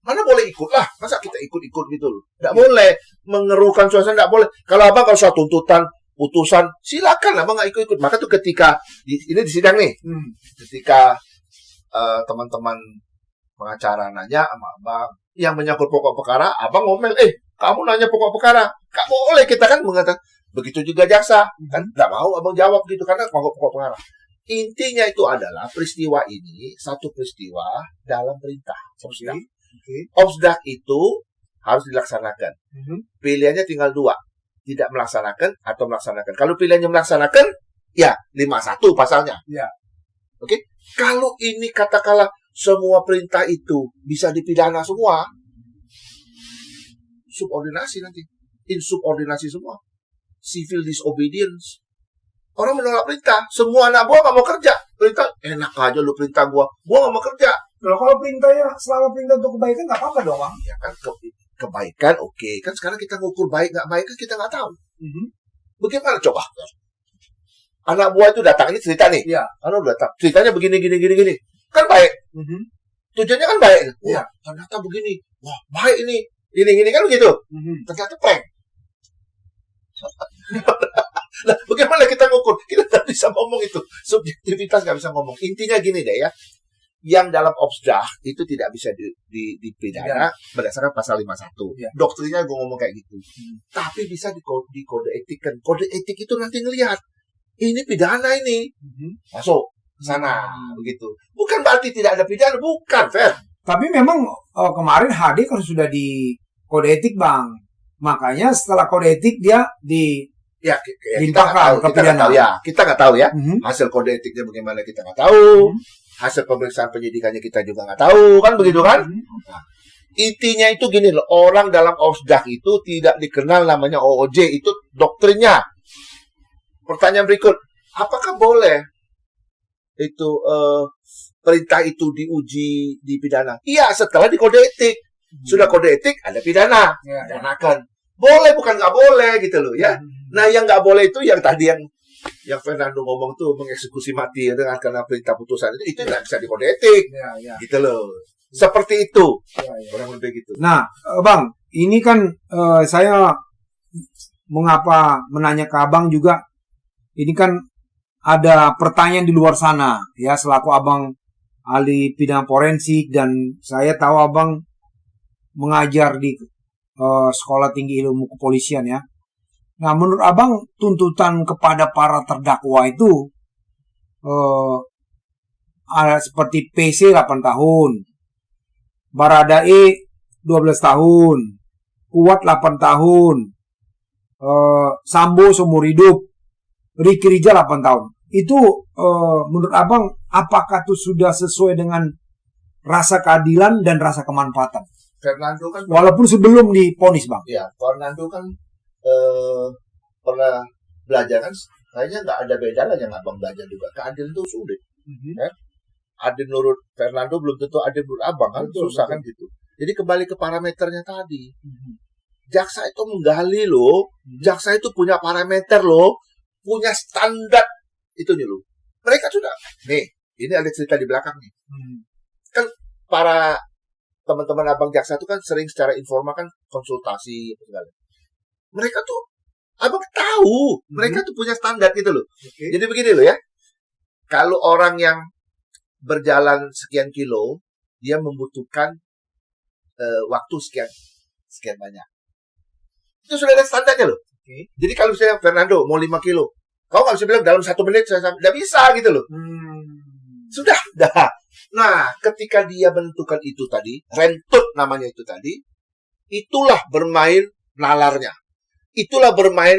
Mana boleh ikut lah, masa kita ikut gitu loh? Tidak boleh mengeruhkan suasana, tidak boleh. Kalau abang kalau suatu tuntutan putusan, silakan abang nggak ikut. Maka tuh ketika ini di sidang nih, ketika teman-teman pengacara nanya sama abang yang menyangkut pokok perkara, abang ngomel, kamu nanya pokok perkara, nggak boleh. Kita kan mengatakan begitu juga jaksa, kan nggak mau abang jawab gitu karena pokok perkara. Intinya itu adalah peristiwa ini satu peristiwa dalam perintah. Obsdak itu harus dilaksanakan. Pilihannya tinggal dua, tidak melaksanakan atau melaksanakan. Kalau pilihannya melaksanakan, ya 51 pasalnya. Oke. Kalau ini katakanlah semua perintah itu bisa dipidana semua, subordinasi nanti, insubordinasi semua, civil disobedience. Orang menolak perintah, semua anak buah nggak mau kerja. Perintah enak aja lu perintah gua nggak mau kerja. Kalau perintahnya selama perintah untuk kebaikan nggak apa-apa dong, bang. Ya kan kebaikan, oke. Kan sekarang kita ngukur baik nggak baik kan kita nggak tahu. Bagaimana coba? Anak buah itu datang, ini cerita nih. Anak datang, ceritanya begini. Kan baik. Tujuannya kan baik. Wah, ternyata begini. Wah, baik ini. Ini kan begitu. Ternyata prank. Nah, bagaimana kita ngukur? Kita nggak bisa ngomong itu. Subjektivitas nggak bisa ngomong. Intinya gini deh ya. Yang dalam obsdah itu tidak bisa dipidana berdasarkan pasal 51. Doktrinnya gue ngomong kayak gitu. Tapi bisa di kode etik kan. Kode etik itu nanti ngelihat. Ini pidana ini. Masuk ke sana. Begitu. Bukan berarti tidak ada pidana. Bukan, Fer. Tapi memang kemarin HD kan sudah di kode etik, bang. Makanya setelah kode etik dia Ya, kita nggak Limpahkan tahu. ke pidana. Kita nggak tahu ya. Mhm. Hasil kode etiknya bagaimana kita nggak tahu. Hasil pemeriksaan penyidikannya kita juga nggak tahu, kan begitu kan? Nah, intinya itu gini loh, orang dalam OSDAK itu tidak dikenal namanya OOJ, itu doktrinnya. Pertanyaan berikut, apakah boleh itu perintah itu diuji di pidana? Iya, setelah di kode etik. Sudah kode etik, ada pidana. Pidanakan. Boleh, bukan nggak boleh gitu loh ya. Nah, yang nggak boleh itu yang tadi yang Fernando ngomong tuh, mengeksekusi mati dengan karena perintah putusan itu nggak bisa di kode etik. Gitu loh. Seperti itu. Kurang lebih gitu. Nah, Bang, ini kan saya mengapa menanya ke Abang juga, ini kan ada pertanyaan di luar sana, ya, selaku Abang ahli pidana forensik, dan saya tahu Abang mengajar di Sekolah Tinggi Ilmu Kepolisian, ya. Nah, menurut Abang, tuntutan kepada para terdakwa itu ada seperti PC 8 tahun, Baradae 12 tahun, Kuat 8 tahun, Sambo seumur hidup, Ricky Rijal 8 tahun. Itu menurut Abang, apakah itu sudah sesuai dengan rasa keadilan dan rasa kemanfaatan? Fernando kan, walaupun sebelum diponis, Bang. Ya, Fernando kan pernah belajar kan, kayaknya nggak ada bedanya yang abang belajar juga. Keadilan itu sulit. Ya? Adil menurut Fernando belum tentu adil menurut abang kan, susah kan gitu. Jadi kembali ke parameternya tadi. Jaksa itu menggali loh, jaksa itu punya parameter loh, punya standar itu nih loh. Mereka sudah, nih, ini ada cerita di belakang nih. Kan para teman-teman abang jaksa itu kan sering secara informal kan konsultasi segala. Mereka tuh abang tahu, mereka tuh punya standar gitu loh. Jadi begini loh ya. Kalau orang yang berjalan sekian kilo, dia membutuhkan waktu sekian banyak. Itu sudah ada standarnya loh. Jadi kalau misalnya Fernando mau 5 kilo, kau nggak bisa bilang dalam 1 menit saya nggak bisa gitu loh. Sudah, dah. Nah, ketika dia menentukan itu tadi, rentut namanya itu tadi, itulah bermain nalarnya. Itulah bermain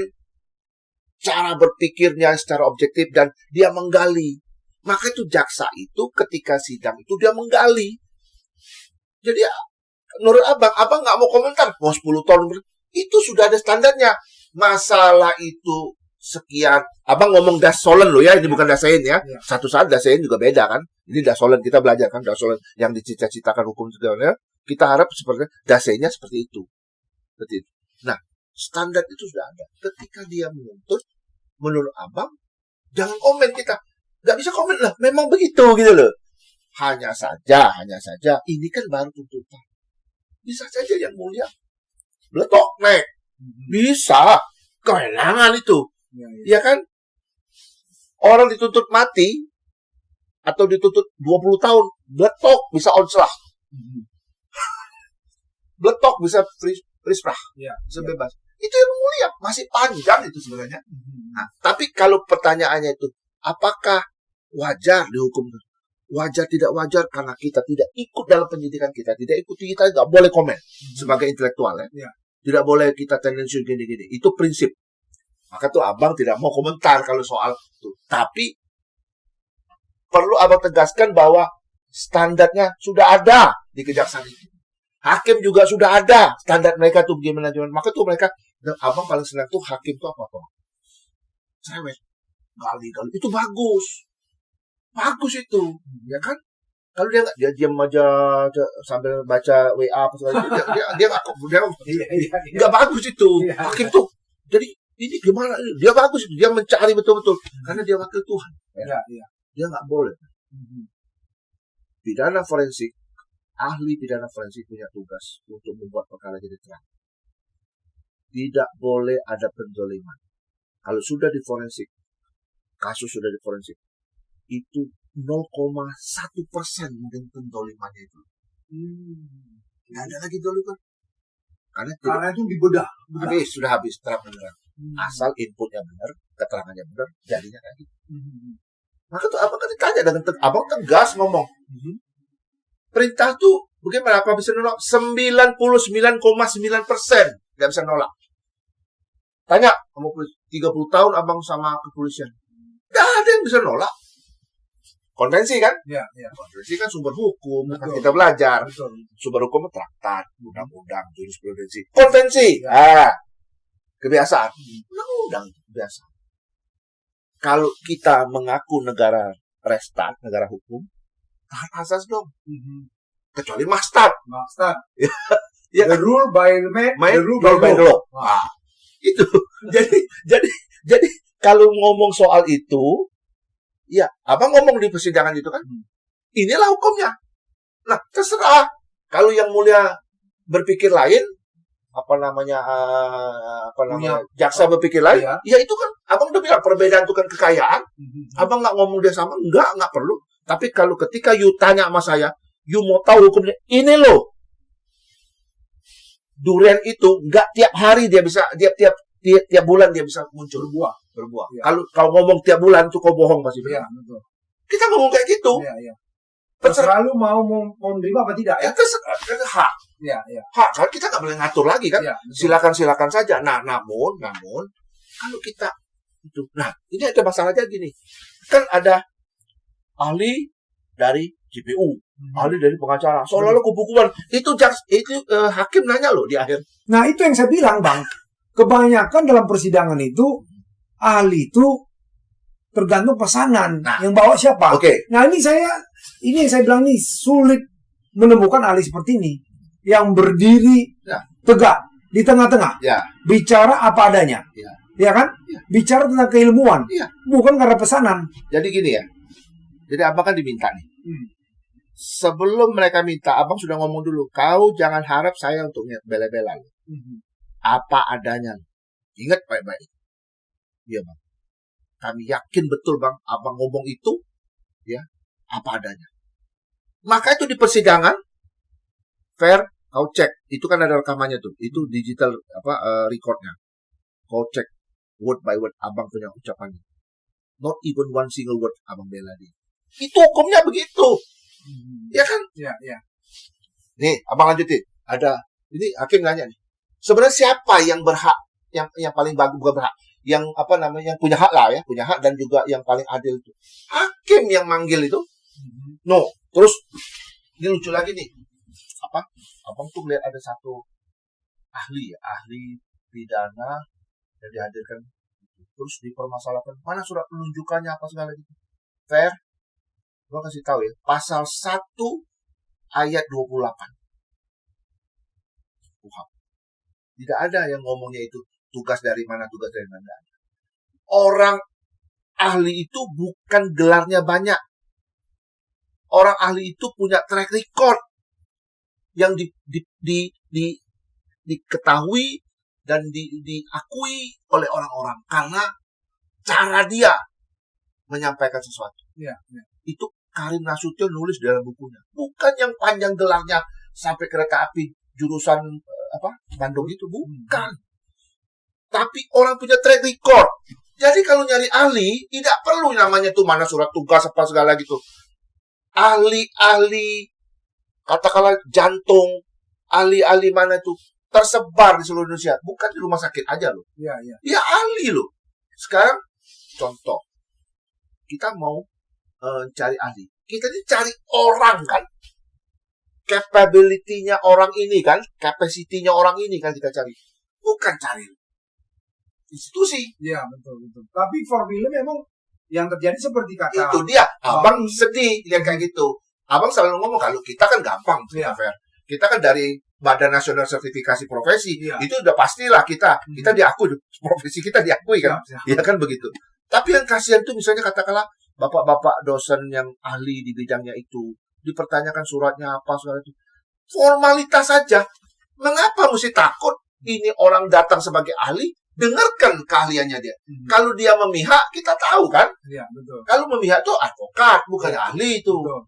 cara berpikirnya secara objektif dan dia menggali. Maka itu jaksa itu ketika sidang itu dia menggali. Jadi ya, menurut abang nggak mau komentar. Mau 10 tahun, itu sudah ada standarnya. Masalah itu sekian. Abang ngomong dasolen loh ya, ini bukan dasein ya. Satu saat dasein juga beda kan. Ini dasolen, kita belajar kan dasolen yang dicita-citakan hukum segalanya. Kita harap seperti dasenya seperti itu. Seperti itu. Nah, standar itu sudah ada. Ketika dia menuntut, menurut abang, jangan komen kita. Nggak bisa komen lah, memang begitu gitu loh. Hanya saja, ini kan baru tuntutan. Bisa saja yang mulia meletok, Nek. Bisa. Kewenangan itu. Ya kan? Orang dituntut mati atau dituntut 20 tahun, meletok bisa onslah. Meletok bisa frisprah. Bisa bebas. Itu yang mulia, masih panjang itu sebenarnya. Nah, tapi kalau pertanyaannya itu, apakah wajar dihukum? Wajar tidak wajar karena kita tidak ikut dalam penyidikan, kita tidak ikut, kita nggak boleh komen sebagai intelektual ya. Tidak boleh kita tendensius gini-gini. Itu prinsip. Maka tuh abang tidak mau komentar kalau soal itu. Tapi perlu abang tegaskan bahwa standarnya sudah ada di kejaksaan itu. Hakim juga sudah ada standar mereka tuh gimana. Maka tuh mereka, abang paling senang tuh hakim tuh apa tuh? Cerewet, gali. Itu bagus. Bagus itu, ya kan? Kalau dia nggak, dia diam aja sambil baca WA apa segala, dia nggak bagus itu. Hakim tuh, jadi ini gimana? Dia bagus itu, dia mencari betul-betul karena dia wakil Tuhan. Dia nggak boleh. Pidana forensik, ahli pidana forensik punya tugas untuk membuat perkara jadi terang. Tidak boleh ada penzaliman. Kalau sudah di forensik, kasus sudah di forensik, itu 0,1% mungkin penzalimannya itu. Nggak ada lagi zaliman. Karena itu dibedah. Sudah habis terang benerang. Asal inputnya benar, keterangannya benar, jadinya kayak gitu. Maka tuh abang kan ditanya dengan abang tegas ngomong. Perintah tuh bagaimana? Apa bisa nolak? 99,9% nggak bisa nolak. Tanya, kamu 30 tahun abang sama kepolisian. Nggak ada yang bisa nolak. Konvensi kan? Ya, ya. Konvensi kan sumber hukum, kan Betul. kita belajar. Betul. Sumber hukum traktat, undang-undang, jurisprudensi. Konvensi, kebiasaan. Undang-undang, kebiasaan. Kalau kita mengaku negara restat, negara hukum, taat asas dong. Kecuali Makstat. Maksud. Ya, The rule by the man, main the rule by by the law. law. Ah, itu. Jadi kalau ngomong soal itu, ya, abang ngomong di persidangan itu kan, inilah hukumnya. Nah, terserah. Kalau yang mulia berpikir lain, jaksa berpikir lain, Iya. ya itu kan, abang udah bilang perbedaan itu kan kekayaan. Abang nggak ngomong dia sama, nggak perlu. Tapi kalau ketika you tanya sama saya, you mau tahu hukumnya, ini loh. Durian itu nggak tiap hari dia bisa, tiap bulan dia bisa muncul. Berbuah. Ya. Kalau ngomong tiap bulan tuh kau bohong pasti. Iya, betul. Kita ngomong kayak gitu. Iya, iya. Terserah lu mau menerima apa tidak ya? Ya terserah, hak. Iya, iya. Hak kan kita nggak boleh ngatur lagi kan. Iya, betul. Silakan saja. Nah, namun kalau kita itu, nah ini ada masalahnya gini. Kan ada ahli dari JPU, ahli dari pengacara. Seolah-olah kubu-kubuan. Itu hakim nanya loh di akhir. Nah, itu yang saya bilang, Bang. Kebanyakan dalam persidangan itu ahli itu tergantung pesanan. Nah, yang bawa siapa. Oke. Nah, ini yang saya bilang nih, sulit menemukan ahli seperti ini yang berdiri Ya. tegak di tengah-tengah, Ya. bicara apa adanya, Ya. ya kan? Ya. Bicara tentang keilmuan, Iya. bukan karena pesanan. Jadi gini ya. Jadi abang kan diminta nih. Sebelum mereka minta, abang sudah ngomong dulu. Kau jangan harap saya untuk bela-bela. Apa adanya. Ingat baik-baik. Iya bang. Kami yakin betul bang. Abang ngomong itu. Ya. Apa adanya. Maka itu di persidangan. Fair. Kau cek. Itu kan ada rekamannya tuh. Itu digital recordnya. Kau cek. Word by word. Abang punya ucapannya. Not even one single word. Abang bela dia. Itu hukumnya begitu. Ya kan? Ya, ya. Nih, abang lanjutin. Ini hakim nanya nih. Sebenarnya siapa yang berhak, yang paling bagus, bukan berhak, yang punya hak lah ya, punya hak dan juga yang paling adil itu. Hakim yang manggil itu. No. Terus, ini lucu lagi nih. Abang tuh melihat ada satu ahli pidana yang dihadirkan. Terus dipermasalahkan, mana surat penunjukannya apa segala gitu. Fair. Gue kasih tahu ya, pasal 1 ayat 28. Tidak ada yang ngomongnya itu tugas dari mana. Orang ahli itu bukan gelarnya banyak. Orang ahli itu punya track record yang diketahui dan diakui oleh orang-orang karena cara dia menyampaikan sesuatu. Ya, ya. Itu Karim Nasution nulis dalam bukunya. Bukan yang panjang gelarnya sampai kereta api jurusan Bandung itu, bukan. Tapi orang punya track record. Jadi kalau nyari ahli, tidak perlu namanya tuh mana surat tugas apa segala gitu. Ahli katakanlah jantung, ahli mana tuh tersebar di seluruh Indonesia, bukan di rumah sakit aja loh. Ya, ya. Ya ahli loh. Sekarang contoh, kita mau cari ahli. Kita ini cari orang kan. Capability-nya orang ini kan. Capacity-nya orang ini kan kita cari. Bukan cari institusi. Ya, betul. Tapi for film memang yang terjadi seperti kata. Itu dia. Abang sedih lihat kayak gitu. Abang selalu ngomong kalau kita kan gampang. Ya. Fair. Kita kan dari Badan Nasional Sertifikasi Profesi. Ya. Itu udah pastilah kita diakui. Profesi kita diakui kan. Ya kan begitu. Tapi yang kasihan tuh misalnya katakanlah bapak-bapak dosen yang ahli di bidangnya itu dipertanyakan suratnya apa soal itu. Formalitas saja. Mengapa mesti takut? Ini orang datang sebagai ahli, dengarkan keahliannya dia. Kalau dia memihak, kita tahu kan? Iya, betul. Kalau memihak itu advokat, bukan ahli itu. Betul.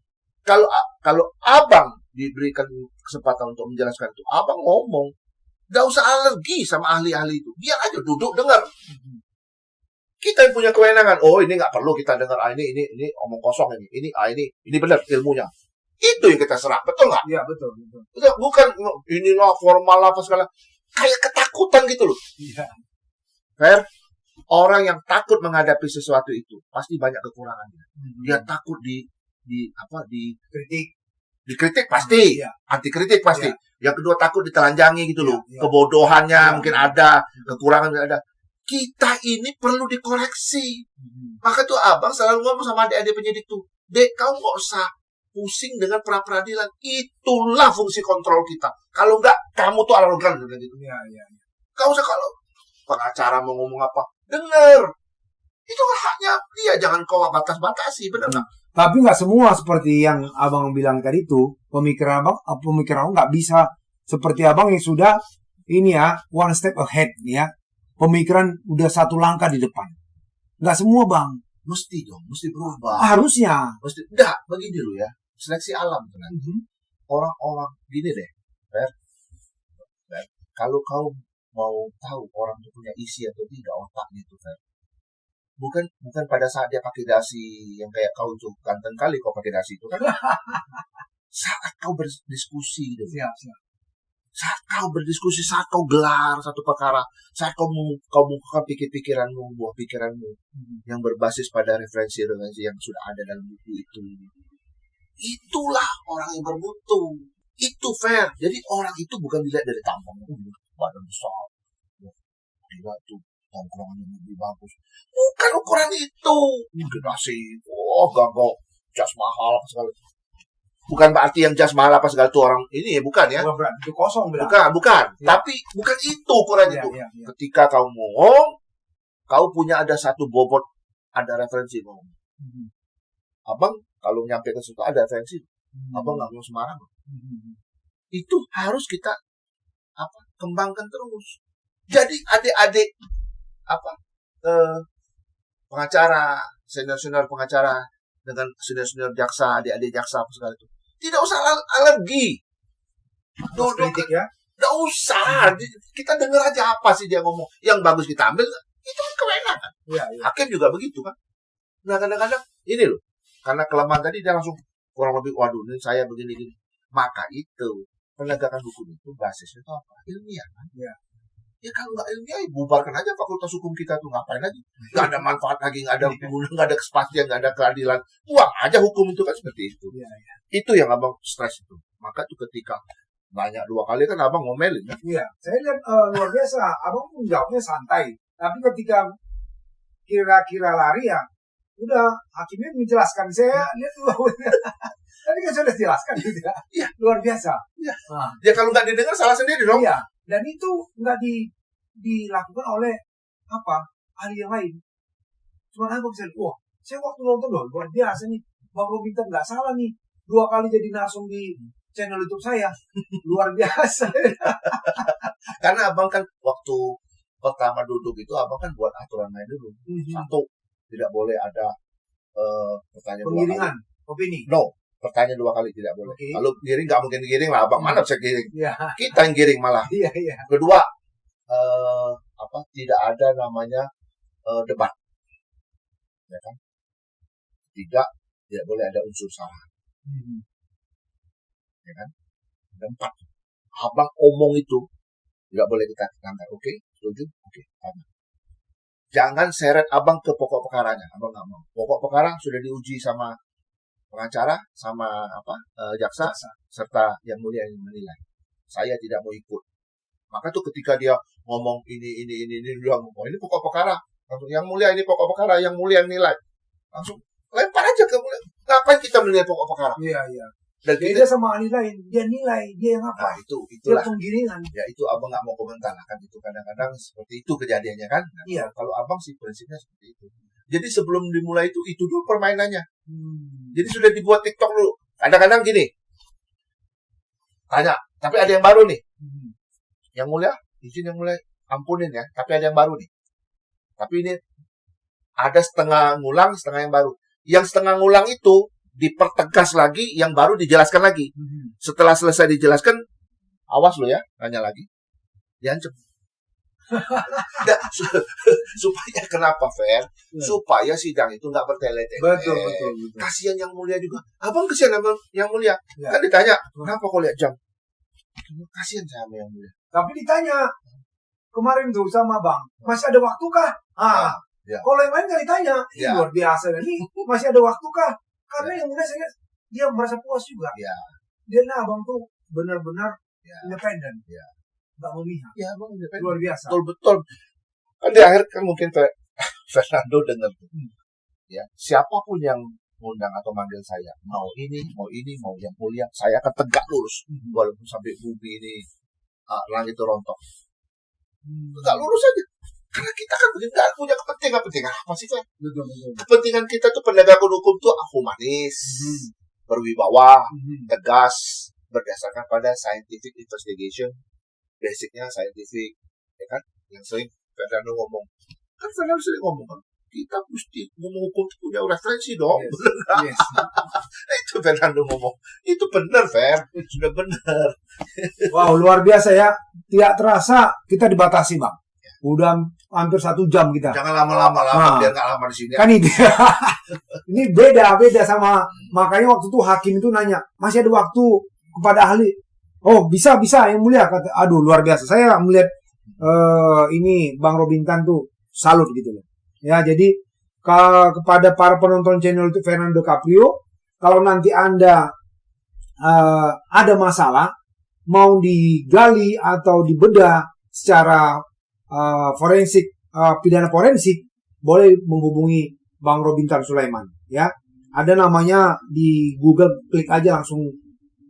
Kalau abang diberikan kesempatan untuk menjelaskan itu, abang ngomong. Gak usah alergi sama ahli-ahli itu. Biar aja duduk dengar. Kita yang punya kewenangan. Oh, ini nggak perlu kita dengar. Ini omong kosong ini. Ini benar ilmunya. Itu yang kita serap. Betul nggak? Iya, betul. Bukan inilah formal apa segala. Kayak ketakutan gitu loh. Iya. Fair? Orang yang takut menghadapi sesuatu itu pasti banyak kekurangannya. Dia takut Kritik. dikritik pasti, Iya. anti kritik pasti. Iya. Yang kedua takut ditelanjangi gitu loh. Iya. Kebodohannya Iya. mungkin ada, kekurangan ada. Kita ini perlu dikoreksi. Maka tuh abang selalu ngomong sama adik-adik penyidik tuh, Dek, kau nggak usah pusing dengan pra-peradilan. Itulah fungsi kontrol kita. Kalau nggak, kamu tuh arogan gitu. Iya. Kau usah kalau pengacara mau ngomong apa, dengar. Itu haknya dia, jangan kau batas-batasi, benar nggak? Tapi nggak semua seperti yang abang bilang tadi itu. Pemikiran abang nggak bisa seperti abang yang sudah ini ya, one step ahead ya. Pemikiran udah satu langkah di depan. Nggak semua bang. Mesti dong, mesti berubah. Harusnya. Mesti, enggak, begini dulu ya. Seleksi alam kan. Orang-orang gini deh, Fer. Kalau kau mau tahu orang itu punya isi atau tidak otaknya itu, Fer. Bukan pada saat dia pakai dasi yang kayak kau itu ganteng kali kau pakai dasi itu kan. Saat kau berdiskusi gitu. Siap. Saat kau berdiskusi, saat kau gelar satu perkara, saat kau mengungkapkan pikiranmu, buah pikiranmu yang berbasis pada referensi yang sudah ada dalam buku itu. Itulah orang yang bermutu. Itu fair. Jadi orang itu bukan dilihat dari tampang, badan besar, gila tuh tongkrongannya lebih bagus. Bukan ukuran itu. Generasi, gagal, jas mahal segala. Bukan berarti yang jas mahal apa segala itu orang ini ya, bukan ya. Itu kosong bilang. Bukan. Ya. Tapi bukan itu ukuran itu. Ya. Ketika kau ngomong, kau punya ada satu bobot, ada referensi ngomong. Abang kalau menyampaikan sesuatu ada referensi. Abang nggak mau sembarang. Itu harus kita kembangkan terus. Jadi adik-adik pengacara, senior pengacara dengan senior jaksa, adik-adik jaksa apa segala itu. Tidak usah alergi. Kritik ya. Tidak usah. Kita dengar aja apa sih dia ngomong. Yang bagus kita ambil. Itu kan kewenangan. Iya. Hakim juga begitu kan. Nah kadang-kadang ini loh. Karena kelemahan tadi dia langsung kurang lebih, waduh ini saya begini-gini. Maka itu penegakan hukum itu basisnya itu apa? Ilmiah kan. Iya. Ya kalau nggak ilmiah, bubarkan aja fakultas hukum kita tuh, ngapain lagi? Nggak ada manfaat lagi, nggak ada penggunaan, nggak ada kepastian, nggak ada keadilan. Buang aja hukum itu kan seperti itu. Iya. Itu yang abang stres itu. Maka tuh ketika banyak 2 kali kan abang ngomelin kan. Iya. Saya lihat luar biasa. Abang pun jawabnya santai. Tapi ketika kira-kira lari ya, udah hakimnya menjelaskan. Saya lihat tadi kan sudah jelaskan gitu ya. Iya. Luar biasa. Iya. Ya kalau nggak didengar salah sendiri dong. Iya. Dan itu nggak dilakukan oleh ahli yang lain. Cuma abang bisa, saya waktu nonton loh, luar biasa nih. Bang Robintan nggak salah nih. 2 kali jadi narsum di channel YouTube saya. Luar biasa. Karena abang kan waktu pertama duduk itu abang kan buat aturan main dulu. Satu, tidak boleh ada pertanyaan penggiringan opini. No, pertanyaan 2 kali tidak boleh. Okay. Kalau giring nggak mungkin giring lah, abang mana bisa giring. Iya. Kita yang giring malah. Iya. Kedua, tidak ada namanya debat, ya kan? Tidak boleh ada unsur salah, ya kan? Ada 4. Abang omong itu tidak boleh kita angkat. Oke, setuju? Oke, tanya. Jangan seret abang ke pokok perkaranya. Abang nggak mau. Pokok perkara sudah diuji sama pengacara, sama jaksa, serta yang mulia yang menilai. Saya tidak mau ikut. Maka tuh ketika dia ngomong ini dia ngomong ini pokok perkara. Langsung yang mulia ini pokok perkara, yang mulia yang nilai. Langsung lempar aja ke mulia. Ngapain kita menilai pokok perkara? Iya. Dan beda sama ahli lain. Dia nilai, dia yang apa? Nah, itulah. Dia penggiringan. Ya itu abang nggak mau komentar lah kan, itu kadang-kadang seperti itu kejadiannya kan. Nah, iya. Kalau abang sih prinsipnya seperti itu. Jadi sebelum dimulai itu dulu permainannya. Jadi sudah dibuat TikTok dulu. Kadang-kadang gini. Tanya, tapi ada yang baru nih. Yang mulia, izin yang mulia, ampunin ya. Tapi ada yang baru nih. Tapi ini ada setengah ngulang, setengah yang baru. Yang setengah ngulang itu dipertegas lagi, yang baru dijelaskan lagi. Setelah selesai dijelaskan, awas lo ya, tanya lagi. Diancam. Supaya kenapa, Fer? Supaya sidang itu nggak bertele-tele. Betul. Kasihan yang mulia juga. Abang kasihan abang yang mulia. Ya. Kan ditanya, kenapa kau lihat jam? Kasihan sama yang mulia. Tapi ditanya kemarin tuh sama bang, masih ada waktu kah? Ah, Ya. kalau yang lain nggak ditanya, Ya. luar biasa. Ini masih ada waktu kah? Karena yang muda saya lihat, dia merasa puas juga. Ya. Dia abang tuh benar-benar Ya. independen, Ya. nggak memihak. Ya, Bang, independen. Luar biasa. Betul-betul. Kan di akhir kan mungkin Fernando dengar tuh. Ya, siapapun yang ngundang atau manggil saya, mau ini, mau yang mulia, saya akan tegak lurus. Walaupun sampai bumi ini langit itu rontok. Tegak lurus aja. Karena kita kan nggak punya kepentingan apa sih, Fer? Betul. Kepentingan kita tuh penegakan hukum tuh humanis, berwibawa, tegas, berdasarkan pada scientific investigation, basicnya scientific, ya kan? Yang sering Fernando ngomong, kan Fernando sering ngomong kan, kita mesti ngomong hukum itu punya referensi dong. Yes. Itu Fernando ngomong, itu benar, Fer, sudah benar. Wow, luar biasa ya. Tidak terasa kita dibatasi, Bang. Udah hampir 1 jam kita. Jangan lama-lama, biar nggak lama di sini. Kan itu. Ini beda sama, makanya waktu itu hakim itu nanya, masih ada waktu kepada ahli. Oh, bisa yang mulia, kata. Aduh, luar biasa. Saya melihat ini Bang Robintan tuh salut gitu loh. Ya, jadi kepada para penonton channel itu Fernando Caprio, kalau nanti Anda ada masalah, mau digali atau dibedah secara forensik, pidana forensik, boleh menghubungi Bang Robintan Sulaiman. Ya, ada namanya di Google, klik aja langsung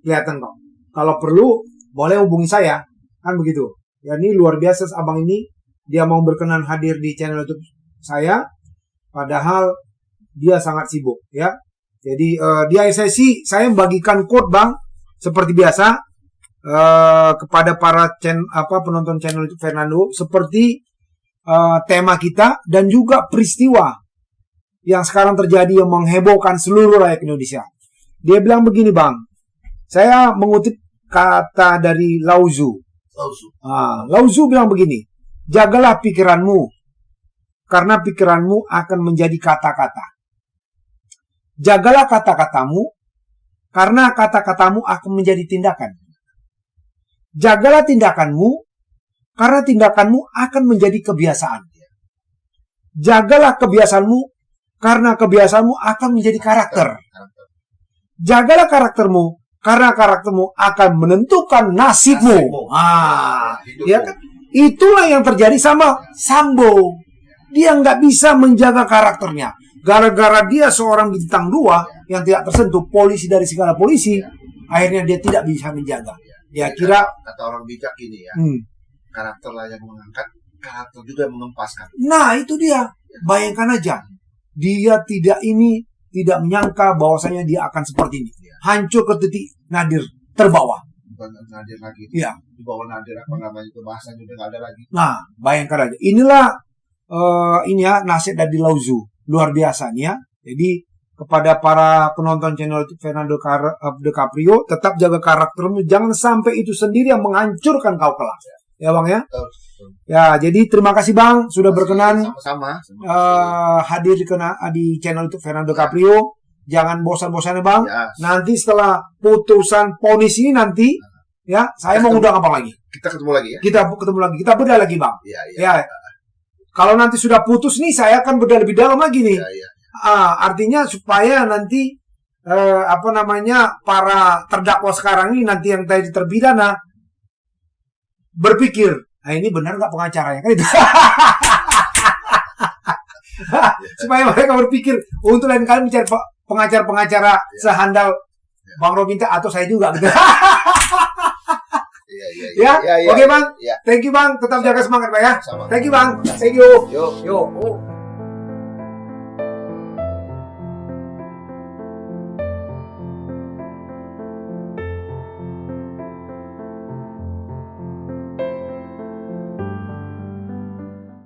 kelihatan kok. Kalau perlu, boleh hubungi saya, kan begitu. Ya, ini luar biasa abang ini, dia mau berkenan hadir di channel YouTube saya, padahal dia sangat sibuk, ya. Jadi di akhir sesi saya membagikan quote, Bang, seperti biasa. Kepada para penonton channel itu Fernando, seperti tema kita dan juga peristiwa yang sekarang terjadi yang menghebohkan seluruh rakyat Indonesia. Dia bilang begini, Bang, saya mengutip kata dari Lao Tzu. Lao Tzu bilang begini, jagalah pikiranmu karena pikiranmu akan menjadi kata-kata. Jagalah kata-katamu karena kata-katamu akan menjadi tindakan. Jagalah tindakanmu, karena tindakanmu akan menjadi kebiasaan. Jagalah kebiasaanmu, karena kebiasaanmu akan menjadi karakter. Jagalah karaktermu, karena karaktermu akan menentukan nasibmu. Ya kan? Itulah yang terjadi sama Sambo. Dia nggak bisa menjaga karakternya. Gara-gara dia seorang bintang 2 yang tidak tersentuh, polisi dari segala polisi, akhirnya dia tidak bisa menjaga. Dia kira kata orang bijak ini ya, karakterlah yang mengangkat, karakter juga yang mengempaskan. Nah, itu dia. Bayangkan aja, dia tidak menyangka bahwasanya dia akan seperti ini. Hancur ke titik nadir, terbawa. Bukan nadir lagi. Iya. Di bawah nadir apa namanya itu bahasanya udah nggak ada lagi. Nah, bayangkan aja. Inilah ini ya nasihat dari Lao Tzu. Luar biasa nih ya. Jadi kepada para penonton channel Fernando Caprio, tetap jaga karaktermu, jangan sampai itu sendiri yang menghancurkan kau kelak. Ya, Bang ya. Ya, jadi terima kasih, Bang, sudah berkenan sama-sama hadir di channel itu Fernando Caprio. Jangan bosan-bosannya, Bang. Ya. Nanti setelah putusan vonis ini nanti, ya, saya mau undang apa lagi? Kita ketemu lagi ya. Kita ketemu lagi. Kita bedah lagi, Bang. Iya. Ya. Kalau nanti sudah putus nih, saya akan bedah lebih dalam lagi nih. Iya. Artinya supaya nanti para terdakwa sekarang ini, nanti yang tadi terpidana berpikir, ini benar nggak pengacaranya kan itu? Supaya mereka berpikir untuk lain kali mencari pengacara-pengacara sehandal Bang Robintan atau saya juga gitu. Iya. Oke, Bang. Ya. Thank you, Bang. Tetap jaga semangat, Pak ya. Sama. Thank you, Bang. Thank you. Yo.